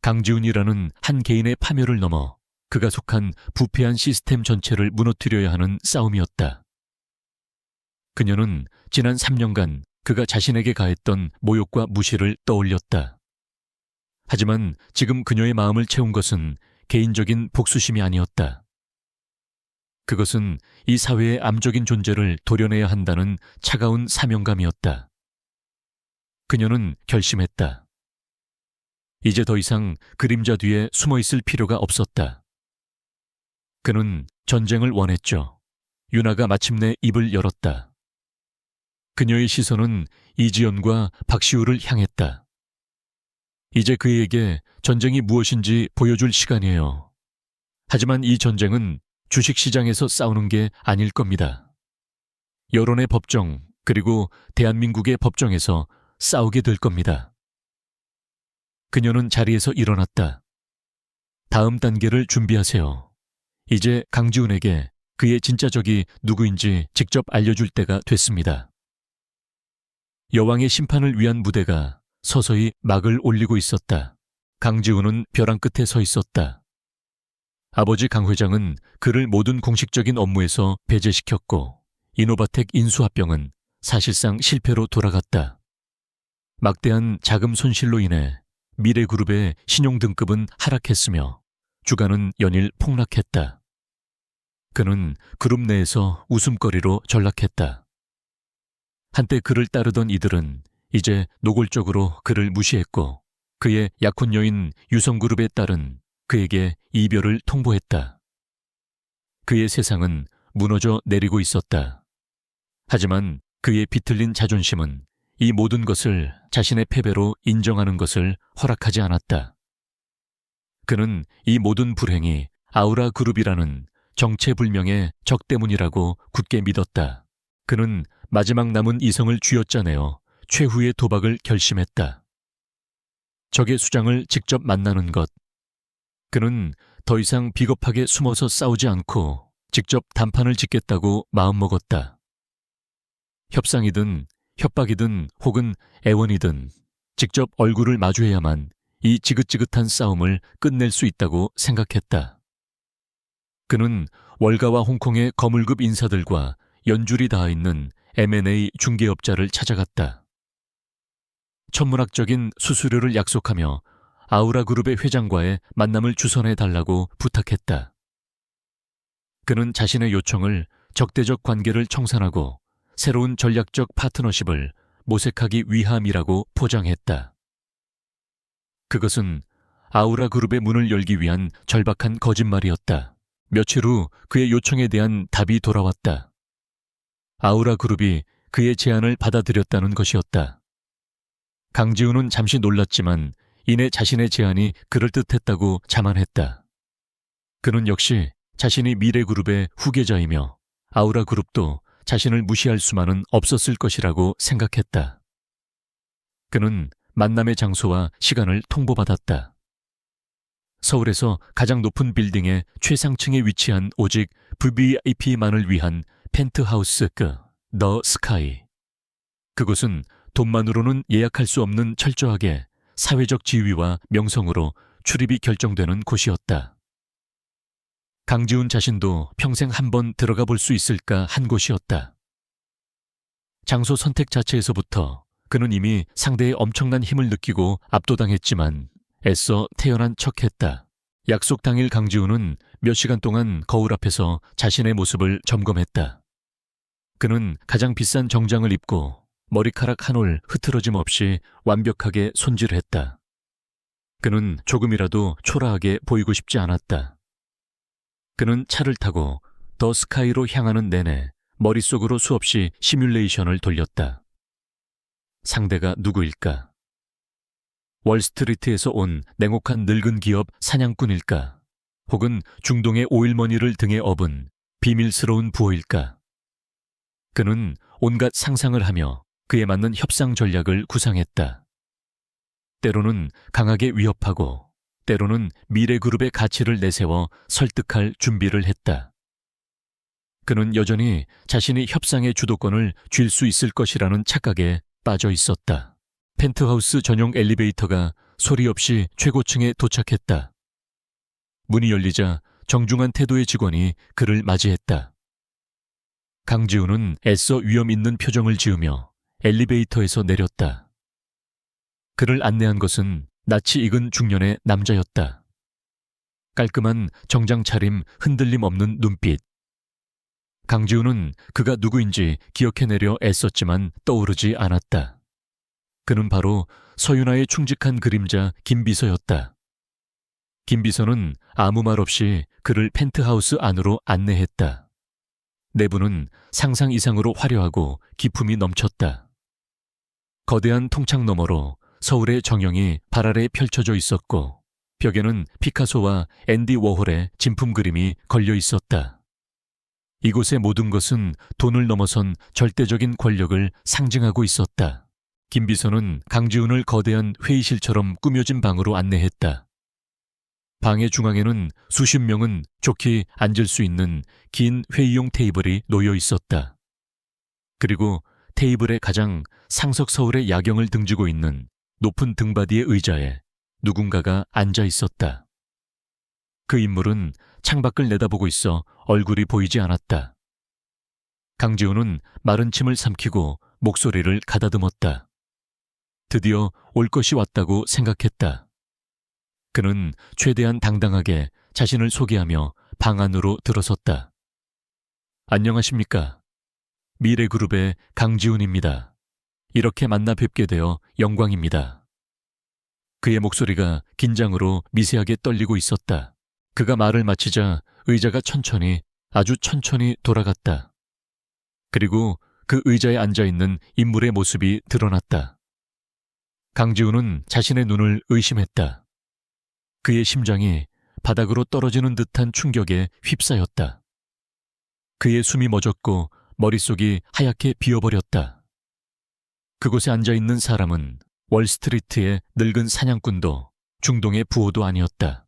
강지훈이라는 한 개인의 파멸을 넘어 그가 속한 부패한 시스템 전체를 무너뜨려야 하는 싸움이었다. 그녀는 지난 3년간 그가 자신에게 가했던 모욕과 무시를 떠올렸다. 하지만 지금 그녀의 마음을 채운 것은 개인적인 복수심이 아니었다. 그것은 이 사회의 암적인 존재를 도려내야 한다는 차가운 사명감이었다. 그녀는 결심했다. 이제 더 이상 그림자 뒤에 숨어 있을 필요가 없었다. 그는 전쟁을 원했죠. 윤아가 마침내 입을 열었다. 그녀의 시선은 이지연과 박시우를 향했다. 이제 그에게 전쟁이 무엇인지 보여줄 시간이에요. 하지만 이 전쟁은 주식시장에서 싸우는 게 아닐 겁니다. 여론의 법정, 그리고 대한민국의 법정에서 싸우게 될 겁니다. 그녀는 자리에서 일어났다. 다음 단계를 준비하세요. 이제 강지훈에게 그의 진짜 적이 누구인지 직접 알려줄 때가 됐습니다. 여왕의 심판을 위한 무대가 서서히 막을 올리고 있었다. 강지훈은 벼랑 끝에 서 있었다. 아버지 강 회장은 그를 모든 공식적인 업무에서 배제시켰고 이노바텍 인수합병은 사실상 실패로 돌아갔다. 막대한 자금 손실로 인해 미래그룹의 신용등급은 하락했으며 주가는 연일 폭락했다. 그는 그룹 내에서 웃음거리로 전락했다. 한때 그를 따르던 이들은 이제 노골적으로 그를 무시했고 그의 약혼 여인 유성그룹의 딸은 그에게 이별을 통보했다. 그의 세상은 무너져 내리고 있었다. 하지만 그의 비틀린 자존심은 이 모든 것을 자신의 패배로 인정하는 것을 허락하지 않았다. 그는 이 모든 불행이 아우라 그룹이라는 정체불명의 적 때문이라고 굳게 믿었다. 그는 마지막 남은 이성을 쥐어짜내어 최후의 도박을 결심했다. 적의 수장을 직접 만나는 것. 그는 더 이상 비겁하게 숨어서 싸우지 않고 직접 단판을 짓겠다고 마음먹었다. 협상이든 협박이든 혹은 애원이든 직접 얼굴을 마주해야만 이 지긋지긋한 싸움을 끝낼 수 있다고 생각했다. 그는 월가와 홍콩의 거물급 인사들과 연줄이 닿아 있는 M&A 중개업자를 찾아갔다. 천문학적인 수수료를 약속하며 아우라 그룹의 회장과의 만남을 주선해 달라고 부탁했다. 그는 자신의 요청을 적대적 관계를 청산하고 새로운 전략적 파트너십을 모색하기 위함이라고 포장했다. 그것은 아우라 그룹의 문을 열기 위한 절박한 거짓말이었다. 며칠 후 그의 요청에 대한 답이 돌아왔다. 아우라 그룹이 그의 제안을 받아들였다는 것이었다. 강지훈은 잠시 놀랐지만 이내 자신의 제안이 그럴듯했다고 자만했다. 그는 역시 자신이 미래그룹의 후계자이며 아우라 그룹도 자신을 무시할 수만은 없었을 것이라고 생각했다. 그는 만남의 장소와 시간을 통보받았다. 서울에서 가장 높은 빌딩의 최상층에 위치한 오직 VVIP만을 위한 펜트하우스 더 스카이. 그곳은 돈만으로는 예약할 수 없는 철저하게 사회적 지위와 명성으로 출입이 결정되는 곳이었다. 강지훈 자신도 평생 한 번 들어가 볼 수 있을까 한 곳이었다. 장소 선택 자체에서부터 그는 이미 상대의 엄청난 힘을 느끼고 압도당했지만 애써 태연한 척했다. 약속 당일 강지훈은 몇 시간 동안 거울 앞에서 자신의 모습을 점검했다. 그는 가장 비싼 정장을 입고 머리카락 한 올 흐트러짐 없이 완벽하게 손질했다. 그는 조금이라도 초라하게 보이고 싶지 않았다. 그는 차를 타고 더 스카이로 향하는 내내 머릿속으로 수없이 시뮬레이션을 돌렸다. 상대가 누구일까? 월스트리트에서 온 냉혹한 늙은 기업 사냥꾼일까? 혹은 중동의 오일머니를 등에 업은 비밀스러운 부호일까? 그는 온갖 상상을 하며 그에 맞는 협상 전략을 구상했다. 때로는 강하게 위협하고 때로는 미래그룹의 가치를 내세워 설득할 준비를 했다. 그는 여전히 자신이 협상의 주도권을 쥘 수 있을 것이라는 착각에 빠져 있었다. 펜트하우스 전용 엘리베이터가 소리 없이 최고층에 도착했다. 문이 열리자 정중한 태도의 직원이 그를 맞이했다. 강지훈은 애써 위험 있는 표정을 지으며 엘리베이터에서 내렸다. 그를 안내한 것은 낯이 익은 중년의 남자였다. 깔끔한 정장 차림, 흔들림 없는 눈빛. 강지훈은 그가 누구인지 기억해내려 애썼지만 떠오르지 않았다. 그는 바로 서윤아의 충직한 그림자 김비서였다. 김비서는 아무 말 없이 그를 펜트하우스 안으로 안내했다. 내부는 상상 이상으로 화려하고 기품이 넘쳤다. 거대한 통창 너머로 서울의 정형이 발 아래 펼쳐져 있었고 벽에는 피카소와 앤디 워홀의 진품 그림이 걸려 있었다. 이곳의 모든 것은 돈을 넘어선 절대적인 권력을 상징하고 있었다. 김비서는 강지훈을 거대한 회의실처럼 꾸며진 방으로 안내했다. 방의 중앙에는 수십 명은 좋게 앉을 수 있는 긴 회의용 테이블이 놓여 있었다. 그리고 테이블의 가장 상석 서울의 야경을 등지고 있는 높은 등받이의 의자에 누군가가 앉아 있었다. 그 인물은 창밖을 내다보고 있어 얼굴이 보이지 않았다. 강지훈은 마른 침을 삼키고 목소리를 가다듬었다. 드디어 올 것이 왔다고 생각했다. 그는 최대한 당당하게 자신을 소개하며 방 안으로 들어섰다. 안녕하십니까? 미래그룹의 강지훈입니다. 이렇게 만나 뵙게 되어 영광입니다. 그의 목소리가 긴장으로 미세하게 떨리고 있었다. 그가 말을 마치자 의자가 천천히, 아주 천천히 돌아갔다. 그리고 그 의자에 앉아있는 인물의 모습이 드러났다. 강지훈은 자신의 눈을 의심했다. 그의 심장이 바닥으로 떨어지는 듯한 충격에 휩싸였다. 그의 숨이 멎었고 머릿속이 하얗게 비어버렸다. 그곳에 앉아있는 사람은 월스트리트의 늙은 사냥꾼도 중동의 부호도 아니었다.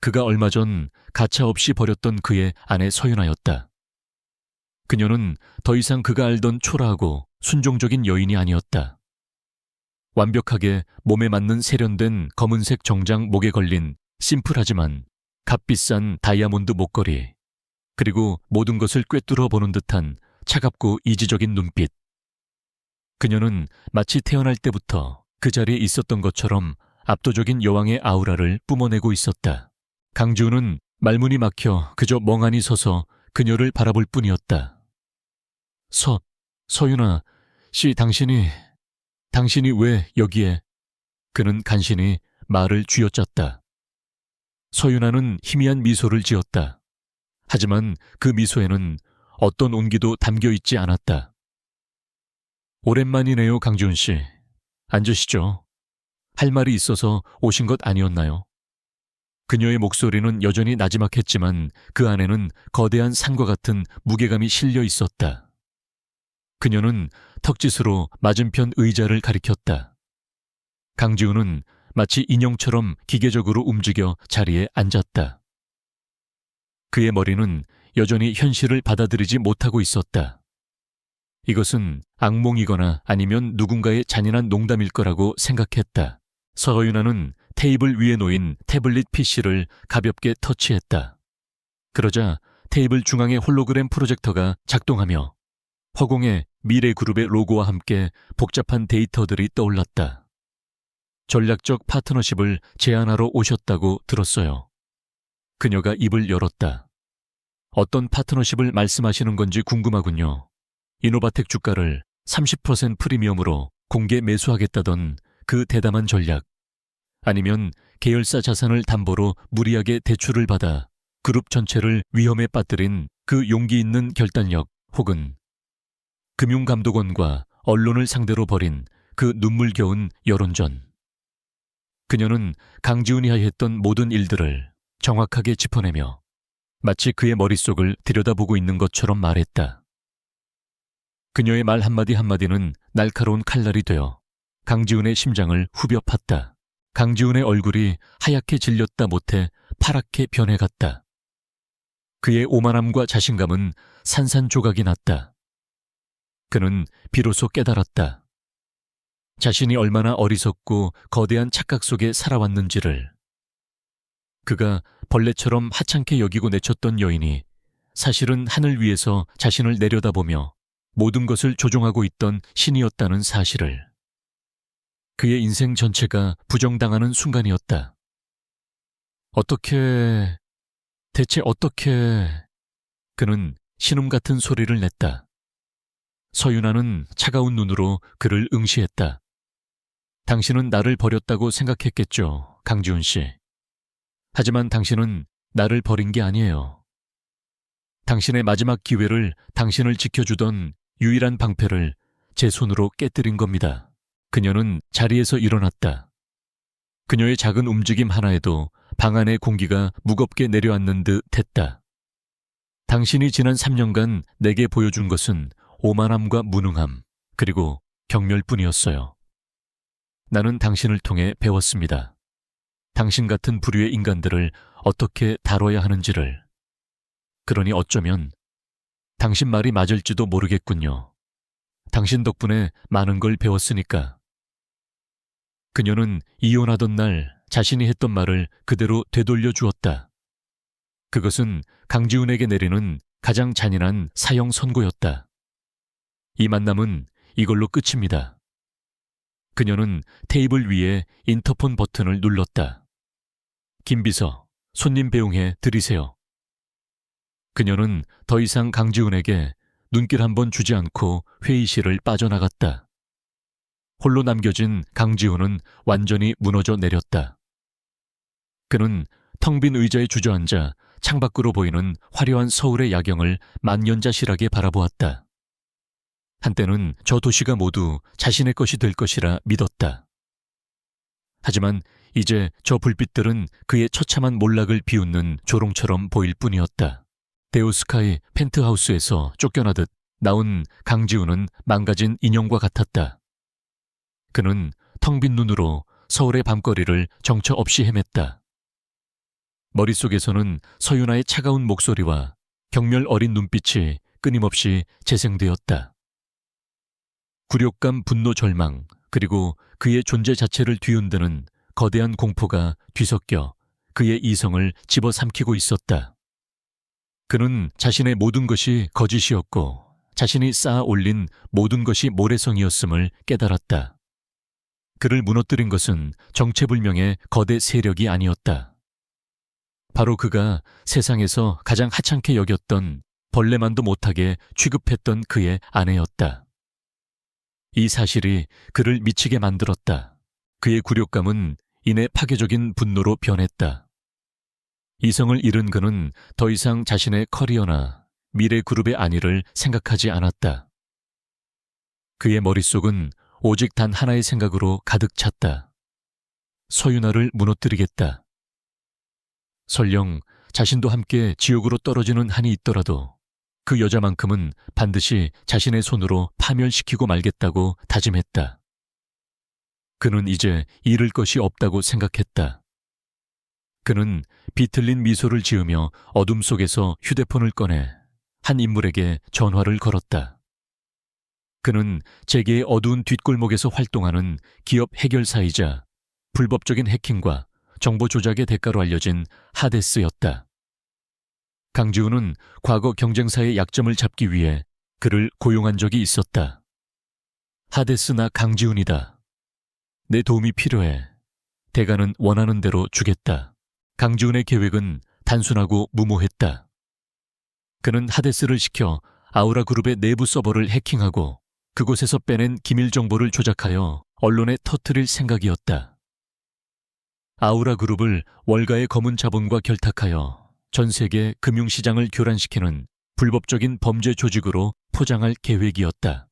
그가 얼마 전 가차없이 버렸던 그의 아내 서윤아였다. 그녀는 더 이상 그가 알던 초라하고 순종적인 여인이 아니었다. 완벽하게 몸에 맞는 세련된 검은색 정장 목에 걸린 심플하지만 값비싼 다이아몬드 목걸이, 그리고 모든 것을 꿰뚫어 보는 듯한 차갑고 이지적인 눈빛. 그녀는 마치 태어날 때부터 그 자리에 있었던 것처럼 압도적인 여왕의 아우라를 뿜어내고 있었다. 강지훈은 말문이 막혀 그저 멍하니 서서 그녀를 바라볼 뿐이었다. 서윤아 씨, 당신이 왜 여기에? 그는 간신히 말을 쥐어짰다. 서윤아는 희미한 미소를 지었다. 하지만 그 미소에는 어떤 온기도 담겨 있지 않았다. 오랜만이네요, 강지훈 씨. 앉으시죠. 할 말이 있어서 오신 것 아니었나요? 그녀의 목소리는 여전히 나지막했지만 그 안에는 거대한 산과 같은 무게감이 실려 있었다. 그녀는 턱짓으로 맞은편 의자를 가리켰다. 강지훈은 마치 인형처럼 기계적으로 움직여 자리에 앉았다. 그의 머리는 여전히 현실을 받아들이지 못하고 있었다. 이것은 악몽이거나 아니면 누군가의 잔인한 농담일 거라고 생각했다. 서윤아는 테이블 위에 놓인 태블릿 PC를 가볍게 터치했다. 그러자 테이블 중앙의 홀로그램 프로젝터가 작동하며 허공에 미래그룹의 로고와 함께 복잡한 데이터들이 떠올랐다. 전략적 파트너십을 제안하러 오셨다고 들었어요. 그녀가 입을 열었다. 어떤 파트너십을 말씀하시는 건지 궁금하군요. 이노바텍 주가를 30% 프리미엄으로 공개 매수하겠다던 그 대담한 전략. 아니면 계열사 자산을 담보로 무리하게 대출을 받아 그룹 전체를 위험에 빠뜨린 그 용기 있는 결단력, 혹은 금융감독원과 언론을 상대로 벌인 그 눈물겨운 여론전. 그녀는 강지훈이 하였던 모든 일들을 정확하게 짚어내며 마치 그의 머릿속을 들여다보고 있는 것처럼 말했다. 그녀의 말 한마디 한마디는 날카로운 칼날이 되어 강지훈의 심장을 후벼 팠다. 강지훈의 얼굴이 하얗게 질렸다 못해 파랗게 변해갔다. 그의 오만함과 자신감은 산산조각이 났다. 그는 비로소 깨달았다. 자신이 얼마나 어리석고 거대한 착각 속에 살아왔는지를. 그가 벌레처럼 하찮게 여기고 내쳤던 여인이 사실은 하늘 위에서 자신을 내려다보며 모든 것을 조종하고 있던 신이었다는 사실을. 그의 인생 전체가 부정당하는 순간이었다. 대체 어떻게... 그는 신음 같은 소리를 냈다. 서윤아는 차가운 눈으로 그를 응시했다. 당신은 나를 버렸다고 생각했겠죠, 강지훈 씨. 하지만 당신은 나를 버린 게 아니에요. 당신의 마지막 기회를, 당신을 지켜주던 유일한 방패를 제 손으로 깨뜨린 겁니다. 그녀는 자리에서 일어났다. 그녀의 작은 움직임 하나에도 방 안의 공기가 무겁게 내려앉는 듯 했다. 당신이 지난 3년간 내게 보여준 것은 오만함과 무능함, 그리고 경멸뿐이었어요. 나는 당신을 통해 배웠습니다. 당신 같은 부류의 인간들을 어떻게 다뤄야 하는지를. 그러니 어쩌면 당신 말이 맞을지도 모르겠군요. 당신 덕분에 많은 걸 배웠으니까. 그녀는 이혼하던 날 자신이 했던 말을 그대로 되돌려 주었다. 그것은 강지훈에게 내리는 가장 잔인한 사형 선고였다. 이 만남은 이걸로 끝입니다. 그녀는 테이블 위에 인터폰 버튼을 눌렀다. 김 비서, 손님 배웅해 드리세요. 그녀는 더 이상 강지훈에게 눈길 한번 주지 않고 회의실을 빠져나갔다. 홀로 남겨진 강지훈은 완전히 무너져 내렸다. 그는 텅 빈 의자에 주저앉아 창밖으로 보이는 화려한 서울의 야경을 만연자실하게 바라보았다. 한때는 저 도시가 모두 자신의 것이 될 것이라 믿었다. 하지만 이제 저 불빛들은 그의 처참한 몰락을 비웃는 조롱처럼 보일 뿐이었다. 데우스카이 펜트하우스에서 쫓겨나듯 나온 강지훈은 망가진 인형과 같았다. 그는 텅 빈 눈으로 서울의 밤거리를 정처 없이 헤맸다. 머릿속에서는 서윤아의 차가운 목소리와 경멸 어린 눈빛이 끊임없이 재생되었다. 굴욕감, 분노, 절망, 그리고 그의 존재 자체를 뒤흔드는 거대한 공포가 뒤섞여 그의 이성을 집어삼키고 있었다. 그는 자신의 모든 것이 거짓이었고 자신이 쌓아 올린 모든 것이 모래성이었음을 깨달았다. 그를 무너뜨린 것은 정체불명의 거대 세력이 아니었다. 바로 그가 세상에서 가장 하찮게 여겼던, 벌레만도 못하게 취급했던 그의 아내였다. 이 사실이 그를 미치게 만들었다. 그의 굴욕감은 이내 파괴적인 분노로 변했다. 이성을 잃은 그는 더 이상 자신의 커리어나 미래그룹의 안위를 생각하지 않았다. 그의 머릿속은 오직 단 하나의 생각으로 가득 찼다. 서윤아를 무너뜨리겠다. 설령 자신도 함께 지옥으로 떨어지는 한이 있더라도 그 여자만큼은 반드시 자신의 손으로 파멸시키고 말겠다고 다짐했다. 그는 이제 잃을 것이 없다고 생각했다. 그는 비틀린 미소를 지으며 어둠 속에서 휴대폰을 꺼내 한 인물에게 전화를 걸었다. 그는 재계의 어두운 뒷골목에서 활동하는 기업 해결사이자 불법적인 해킹과 정보 조작의 대가로 알려진 하데스였다. 강지훈은 과거 경쟁사의 약점을 잡기 위해 그를 고용한 적이 있었다. 하데스, 나 강지훈이다. 내 도움이 필요해. 대가는 원하는 대로 주겠다. 강지훈의 계획은 단순하고 무모했다. 그는 하데스를 시켜 아우라 그룹의 내부 서버를 해킹하고 그곳에서 빼낸 기밀 정보를 조작하여 언론에 터뜨릴 생각이었다. 아우라 그룹을 월가의 검은 자본과 결탁하여 전 세계 금융시장을 교란시키는 불법적인 범죄 조직으로 포장할 계획이었다.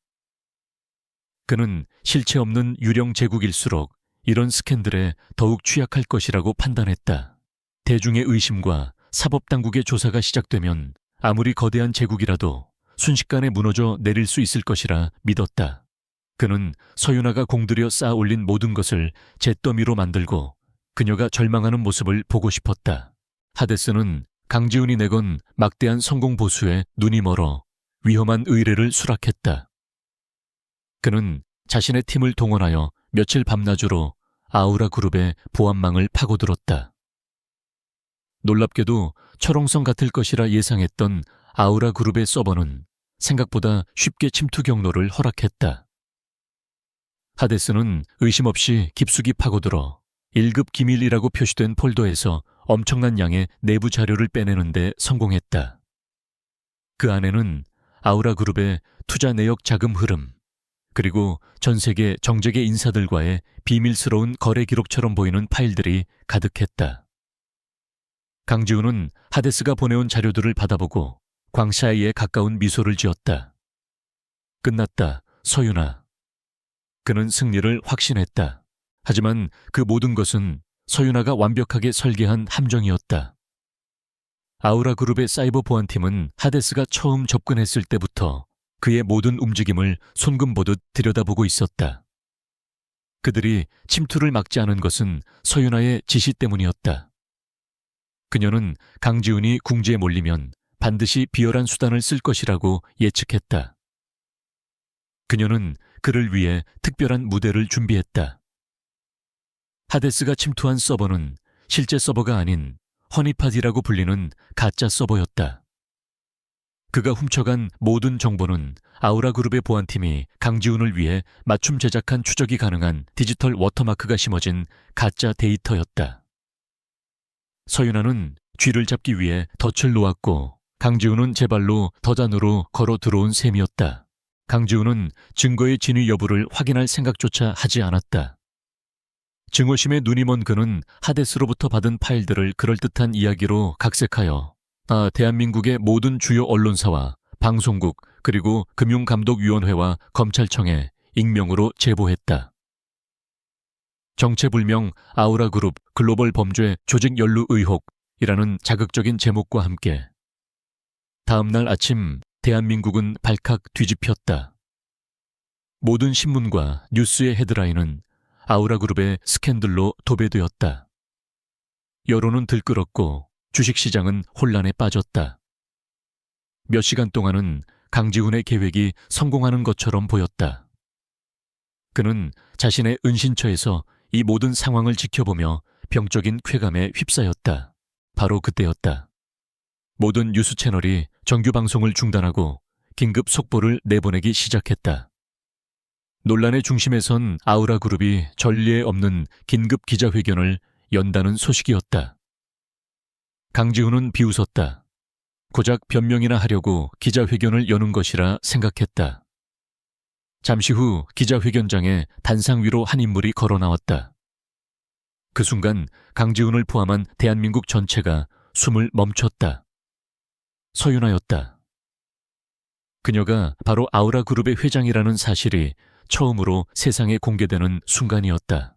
그는 실체 없는 유령 제국일수록 이런 스캔들에 더욱 취약할 것이라고 판단했다. 대중의 의심과 사법당국의 조사가 시작되면 아무리 거대한 제국이라도 순식간에 무너져 내릴 수 있을 것이라 믿었다. 그는 서윤아가 공들여 쌓아 올린 모든 것을 잿더미로 만들고 그녀가 절망하는 모습을 보고 싶었다. 하데스는 강지훈이 내건 막대한 성공 보수에 눈이 멀어 위험한 의뢰를 수락했다. 그는 자신의 팀을 동원하여 며칠 밤낮으로 아우라 그룹의 보안망을 파고들었다. 놀랍게도 철옹성 같을 것이라 예상했던 아우라 그룹의 서버는 생각보다 쉽게 침투 경로를 허락했다. 하데스는 의심 없이 깊숙이 파고들어 1급 기밀이라고 표시된 폴더에서 엄청난 양의 내부 자료를 빼내는 데 성공했다. 그 안에는 아우라 그룹의 투자 내역 자금 흐름, 그리고 전 세계 정재계 인사들과의 비밀스러운 거래 기록처럼 보이는 파일들이 가득했다. 강지훈은 하데스가 보내온 자료들을 받아보고 광샤이에 가까운 미소를 지었다. 끝났다, 서윤아. 그는 승리를 확신했다. 하지만 그 모든 것은 서윤아가 완벽하게 설계한 함정이었다. 아우라 그룹의 사이버 보안팀은 하데스가 처음 접근했을 때부터 그의 모든 움직임을 손금보듯 들여다보고 있었다. 그들이 침투를 막지 않은 것은 서윤아의 지시 때문이었다. 그녀는 강지훈이 궁지에 몰리면 반드시 비열한 수단을 쓸 것이라고 예측했다. 그녀는 그를 위해 특별한 무대를 준비했다. 하데스가 침투한 서버는 실제 서버가 아닌 허니팟이라고 불리는 가짜 서버였다. 그가 훔쳐간 모든 정보는 아우라 그룹의 보안팀이 강지훈을 위해 맞춤 제작한 추적이 가능한 디지털 워터마크가 심어진 가짜 데이터였다. 서윤아는 쥐를 잡기 위해 덫을 놓았고 강지훈은 제 발로 덫 안으로 걸어 들어온 셈이었다. 강지훈은 증거의 진위 여부를 확인할 생각조차 하지 않았다. 증오심에 눈이 먼 그는 하데스로부터 받은 파일들을 그럴듯한 이야기로 각색하여 대한민국의 모든 주요 언론사와 방송국 그리고 금융감독위원회와 검찰청에 익명으로 제보했다. 정체불명 아우라 그룹 글로벌 범죄 조직 연루 의혹이라는 자극적인 제목과 함께 다음 날 아침 대한민국은 발칵 뒤집혔다. 모든 신문과 뉴스의 헤드라인은 아우라 그룹의 스캔들로 도배되었다. 여론은 들끓었고 주식시장은 혼란에 빠졌다. 몇 시간 동안은 강지훈의 계획이 성공하는 것처럼 보였다. 그는 자신의 은신처에서 이 모든 상황을 지켜보며 병적인 쾌감에 휩싸였다. 바로 그때였다. 모든 뉴스 채널이 정규 방송을 중단하고 긴급 속보를 내보내기 시작했다. 논란의 중심에 선 아우라 그룹이 전례에 없는 긴급 기자회견을 연다는 소식이었다. 강지훈은 비웃었다. 고작 변명이나 하려고 기자회견을 여는 것이라 생각했다. 잠시 후 기자회견장에 단상 위로 한 인물이 걸어 나왔다. 그 순간 강지훈을 포함한 대한민국 전체가 숨을 멈췄다. 서윤아였다. 그녀가 바로 아우라 그룹의 회장이라는 사실이 처음으로 세상에 공개되는 순간이었다.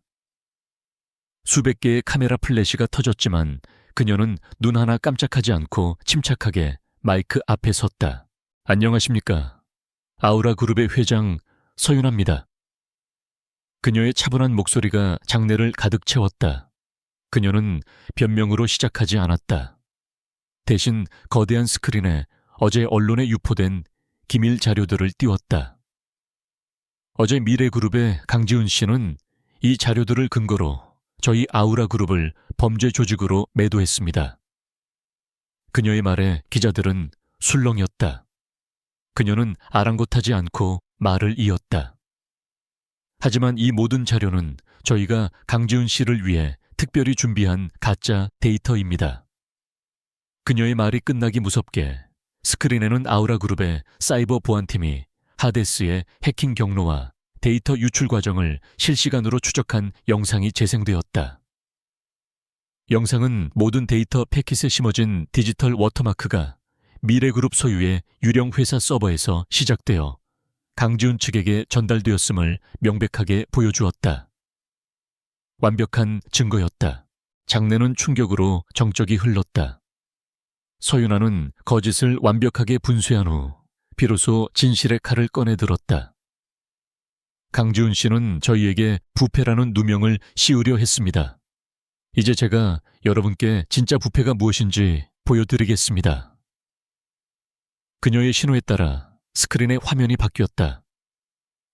수백 개의 카메라 플래시가 터졌지만 그녀는 눈 하나 깜짝하지 않고 침착하게 마이크 앞에 섰다. 안녕하십니까. 아우라 그룹의 회장 서윤아입니다. 그녀의 차분한 목소리가 장내를 가득 채웠다. 그녀는 변명으로 시작하지 않았다. 대신 거대한 스크린에 어제 언론에 유포된 기밀 자료들을 띄웠다. 어제 미래그룹의 강지훈 씨는 이 자료들을 근거로 저희 아우라 그룹을 범죄 조직으로 매도했습니다. 그녀의 말에 기자들은 술렁였다. 그녀는 아랑곳하지 않고 말을 이었다. 하지만 이 모든 자료는 저희가 강지훈 씨를 위해 특별히 준비한 가짜 데이터입니다. 그녀의 말이 끝나기 무섭게 스크린에는 아우라그룹의 사이버 보안팀이 하데스의 해킹 경로와 데이터 유출 과정을 실시간으로 추적한 영상이 재생되었다. 영상은 모든 데이터 패킷에 심어진 디지털 워터마크가 미래그룹 소유의 유령 회사 서버에서 시작되어 강지훈 측에게 전달되었음을 명백하게 보여주었다. 완벽한 증거였다. 장내는 충격으로 정적이 흘렀다. 서윤아는 거짓을 완벽하게 분쇄한 후 비로소 진실의 칼을 꺼내 들었다. 강지훈 씨는 저희에게 부패라는 누명을 씌우려 했습니다. 이제 제가 여러분께 진짜 부패가 무엇인지 보여드리겠습니다. 그녀의 신호에 따라 스크린의 화면이 바뀌었다.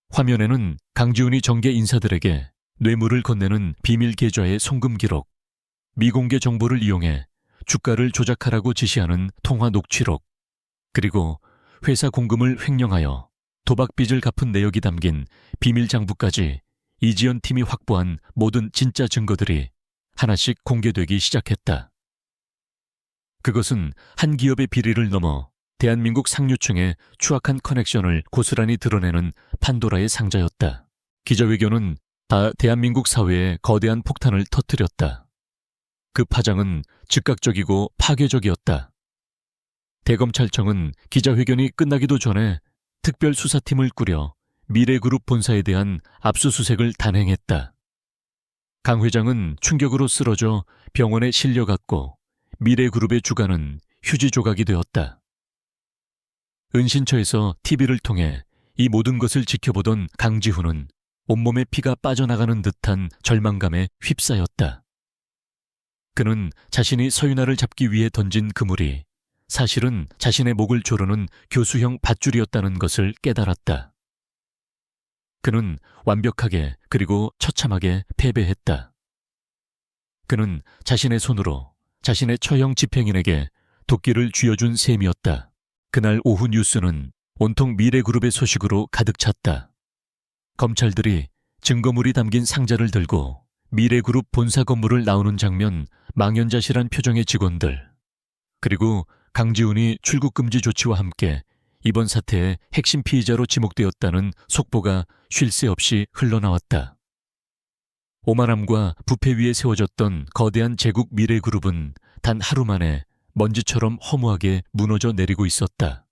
화면에는 강지훈이 정계 인사들에게 뇌물을 건네는 비밀 계좌의 송금 기록, 미공개 정보를 이용해 주가를 조작하라고 지시하는 통화 녹취록, 그리고 회사 공금을 횡령하여 도박빚을 갚은 내역이 담긴 비밀 장부까지 이지연 팀이 확보한 모든 진짜 증거들이 하나씩 공개되기 시작했다. 그것은 한 기업의 비리를 넘어 대한민국 상류층의 추악한 커넥션을 고스란히 드러내는 판도라의 상자였다. 기자회견은 다 대한민국 사회에 거대한 폭탄을 터뜨렸다. 그 파장은 즉각적이고 파괴적이었다. 대검찰청은 기자회견이 끝나기도 전에 특별수사팀을 꾸려 미래그룹 본사에 대한 압수수색을 단행했다. 강 회장은 충격으로 쓰러져 병원에 실려갔고 미래그룹의 주가는 휴지 조각이 되었다. 은신처에서 TV를 통해 이 모든 것을 지켜보던 강지훈은 온몸에 피가 빠져나가는 듯한 절망감에 휩싸였다. 그는 자신이 서윤아를 잡기 위해 던진 그물이 사실은 자신의 목을 조르는 교수형 밧줄이었다는 것을 깨달았다. 그는 완벽하게 그리고 처참하게 패배했다. 그는 자신의 손으로 자신의 처형 집행인에게 도끼를 쥐어준 셈이었다. 그날 오후 뉴스는 온통 미래그룹의 소식으로 가득 찼다. 검찰들이 증거물이 담긴 상자를 들고 미래그룹 본사 건물을 나오는 장면, 망연자실한 표정의 직원들, 그리고 강지훈이 출국금지 조치와 함께 이번 사태의 핵심 피의자로 지목되었다는 속보가 쉴 새 없이 흘러나왔다. 오만함과 부패 위에 세워졌던 거대한 제국 미래그룹은 단 하루 만에 먼지처럼 허무하게 무너져 내리고 있었다.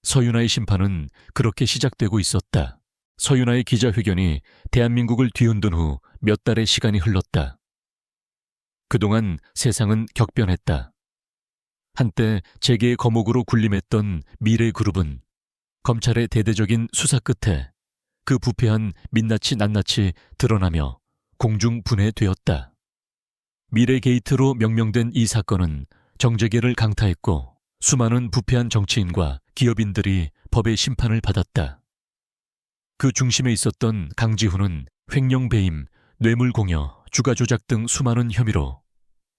서윤아의 심판은 그렇게 시작되고 있었다. 서윤아의 기자회견이 대한민국을 뒤흔든 후 몇 달의 시간이 흘렀다. 그동안 세상은 격변했다. 한때 재계의 거목으로 군림했던 미래그룹은 검찰의 대대적인 수사 끝에 그 부패한 민낯이 낱낱이 드러나며 공중분해되었다. 미래게이트로 명명된 이 사건은 정재계를 강타했고 수많은 부패한 정치인과 기업인들이 법의 심판을 받았다. 그 중심에 있었던 강지훈은 횡령 배임, 뇌물공여, 주가조작 등 수많은 혐의로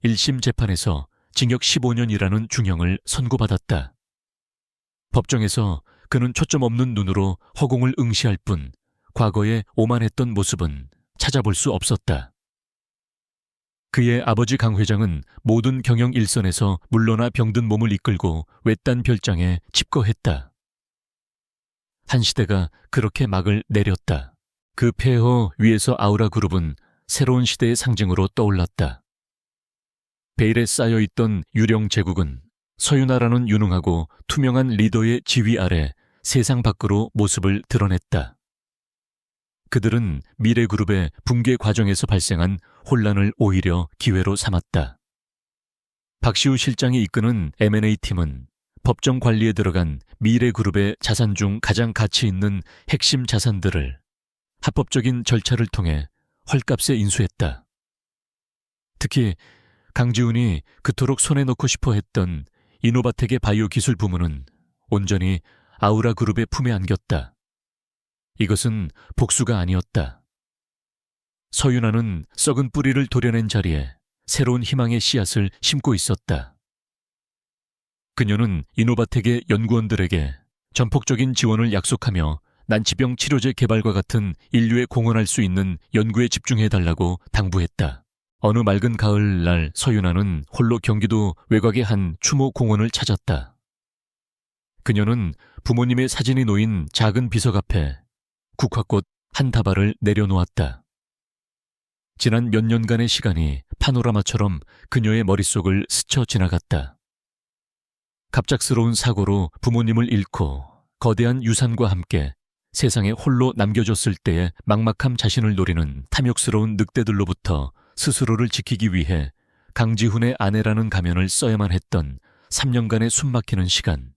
1심 재판에서 징역 15년이라는 중형을 선고받았다. 법정에서 그는 초점 없는 눈으로 허공을 응시할 뿐 과거에 오만했던 모습은 찾아볼 수 없었다. 그의 아버지 강 회장은 모든 경영 일선에서 물러나 병든 몸을 이끌고 외딴 별장에 집거했다. 한 시대가 그렇게 막을 내렸다. 그 폐허 위에서 아우라그룹은 새로운 시대의 상징으로 떠올랐다. 베일에 쌓여있던 유령 제국은 서윤아라는 유능하고 투명한 리더의 지휘 아래 세상 밖으로 모습을 드러냈다. 그들은 미래그룹의 붕괴 과정에서 발생한 혼란을 오히려 기회로 삼았다. 박시우 실장이 이끄는 M&A팀은 법정 관리에 들어간 미래그룹의 자산 중 가장 가치 있는 핵심 자산들을 합법적인 절차를 통해 헐값에 인수했다. 특히 강지훈이 그토록 손에 넣고 싶어 했던 이노바텍의 바이오 기술 부문은 온전히 아우라그룹의 품에 안겼다. 이것은 복수가 아니었다. 서윤아는 썩은 뿌리를 도려낸 자리에 새로운 희망의 씨앗을 심고 있었다. 그녀는 이노바텍의 연구원들에게 전폭적인 지원을 약속하며 난치병 치료제 개발과 같은 인류에 공헌할 수 있는 연구에 집중해달라고 당부했다. 어느 맑은 가을날 서윤아는 홀로 경기도 외곽의 한 추모 공원을 찾았다. 그녀는 부모님의 사진이 놓인 작은 비석 앞에 국화꽃 한 다발을 내려놓았다. 지난 몇 년간의 시간이 파노라마처럼 그녀의 머릿속을 스쳐 지나갔다. 갑작스러운 사고로 부모님을 잃고 거대한 유산과 함께 세상에 홀로 남겨졌을 때의 막막함 자신을 노리는 탐욕스러운 늑대들로부터 스스로를 지키기 위해 강지훈의 아내라는 가면을 써야만 했던 3년간의 숨막히는 시간.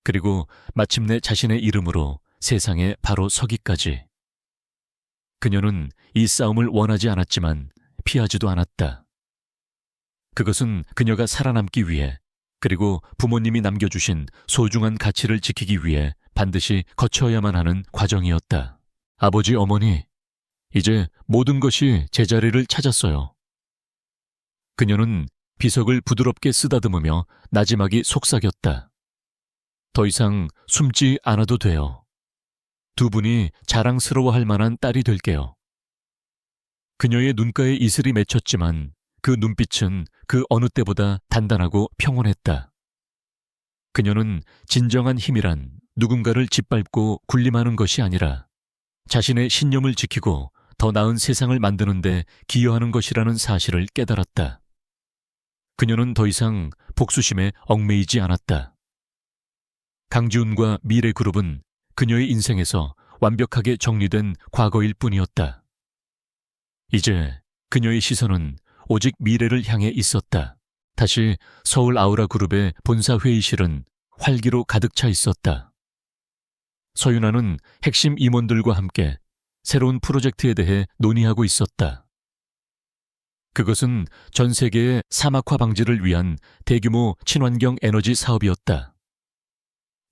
그리고 마침내 자신의 이름으로 세상에 바로 서기까지. 그녀는 이 싸움을 원하지 않았지만 피하지도 않았다. 그것은 그녀가 살아남기 위해, 그리고 부모님이 남겨주신 소중한 가치를 지키기 위해 반드시 거쳐야만 하는 과정이었다. 아버지, 어머니, 이제 모든 것이 제자리를 찾았어요. 그녀는 비석을 부드럽게 쓰다듬으며 나지막이 속삭였다. 더 이상 숨지 않아도 돼요. 두 분이 자랑스러워할 만한 딸이 될게요. 그녀의 눈가에 이슬이 맺혔지만 그 눈빛은 그 어느 때보다 단단하고 평온했다. 그녀는 진정한 힘이란 누군가를 짓밟고 군림하는 것이 아니라 자신의 신념을 지키고 더 나은 세상을 만드는 데 기여하는 것이라는 사실을 깨달았다. 그녀는 더 이상 복수심에 얽매이지 않았다. 강지훈과 미래그룹은 그녀의 인생에서 완벽하게 정리된 과거일 뿐이었다. 이제 그녀의 시선은 오직 미래를 향해 있었다. 다시 서울 아우라 그룹의 본사 회의실은 활기로 가득 차 있었다. 서윤아는 핵심 임원들과 함께 새로운 프로젝트에 대해 논의하고 있었다. 그것은 전 세계의 사막화 방지를 위한 대규모 친환경 에너지 사업이었다.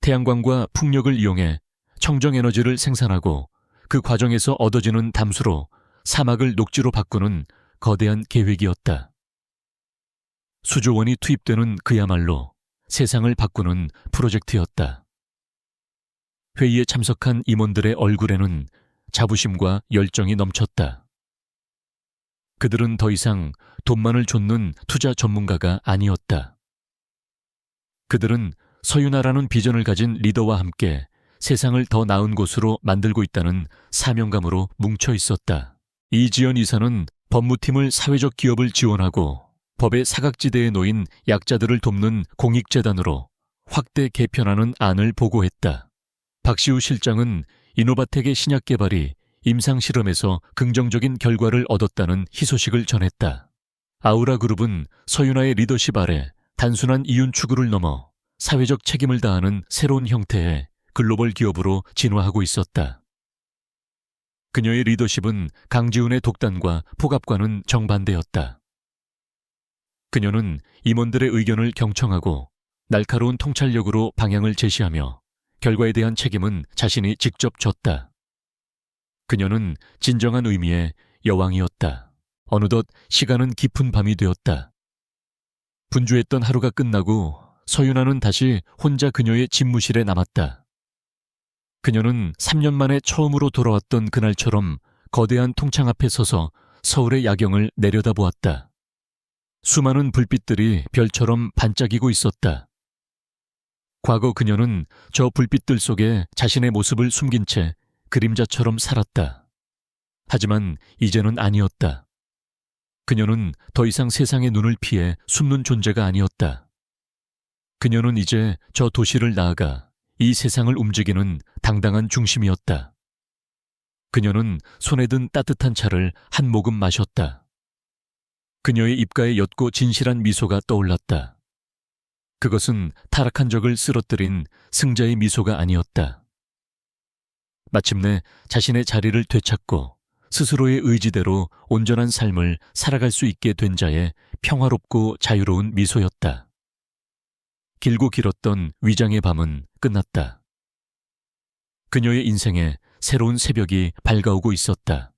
태양광과 풍력을 이용해 청정에너지를 생산하고 그 과정에서 얻어지는 담수로 사막을 녹지로 바꾸는 거대한 계획이었다. 수조 원이 투입되는 그야말로 세상을 바꾸는 프로젝트였다. 회의에 참석한 임원들의 얼굴에는 자부심과 열정이 넘쳤다. 그들은 더 이상 돈만을 좇는 투자 전문가가 아니었다. 그들은 서윤아라는 비전을 가진 리더와 함께 세상을 더 나은 곳으로 만들고 있다는 사명감으로 뭉쳐 있었다. 이지연 이사는 법무팀을 사회적 기업을 지원하고 법의 사각지대에 놓인 약자들을 돕는 공익재단으로 확대 개편하는 안을 보고했다. 박시우 실장은 이노바텍의 신약 개발이 임상실험에서 긍정적인 결과를 얻었다는 희소식을 전했다. 아우라그룹은 서윤아의 리더십 아래 단순한 이윤 추구를 넘어 사회적 책임을 다하는 새로운 형태의 글로벌 기업으로 진화하고 있었다. 그녀의 리더십은 강지훈의 독단과 폭압과는 정반대였다. 그녀는 임원들의 의견을 경청하고 날카로운 통찰력으로 방향을 제시하며 결과에 대한 책임은 자신이 직접 졌다. 그녀는 진정한 의미의 여왕이었다. 어느덧 시간은 깊은 밤이 되었다. 분주했던 하루가 끝나고 서윤아는 다시 혼자 그녀의 집무실에 남았다. 그녀는 3년 만에 처음으로 돌아왔던 그날처럼 거대한 통창 앞에 서서 서울의 야경을 내려다보았다. 수많은 불빛들이 별처럼 반짝이고 있었다. 과거 그녀는 저 불빛들 속에 자신의 모습을 숨긴 채 그림자처럼 살았다. 하지만 이제는 아니었다. 그녀는 더 이상 세상의 눈을 피해 숨는 존재가 아니었다. 그녀는 이제 저 도시를 나아가 이 세상을 움직이는 당당한 중심이었다. 그녀는 손에 든 따뜻한 차를 한 모금 마셨다. 그녀의 입가에 옅고 진실한 미소가 떠올랐다. 그것은 타락한 적을 쓰러뜨린 승자의 미소가 아니었다. 마침내 자신의 자리를 되찾고 스스로의 의지대로 온전한 삶을 살아갈 수 있게 된 자의 평화롭고 자유로운 미소였다. 길고 길었던 위장의 밤은 끝났다. 그녀의 인생에 새로운 새벽이 밝아오고 있었다.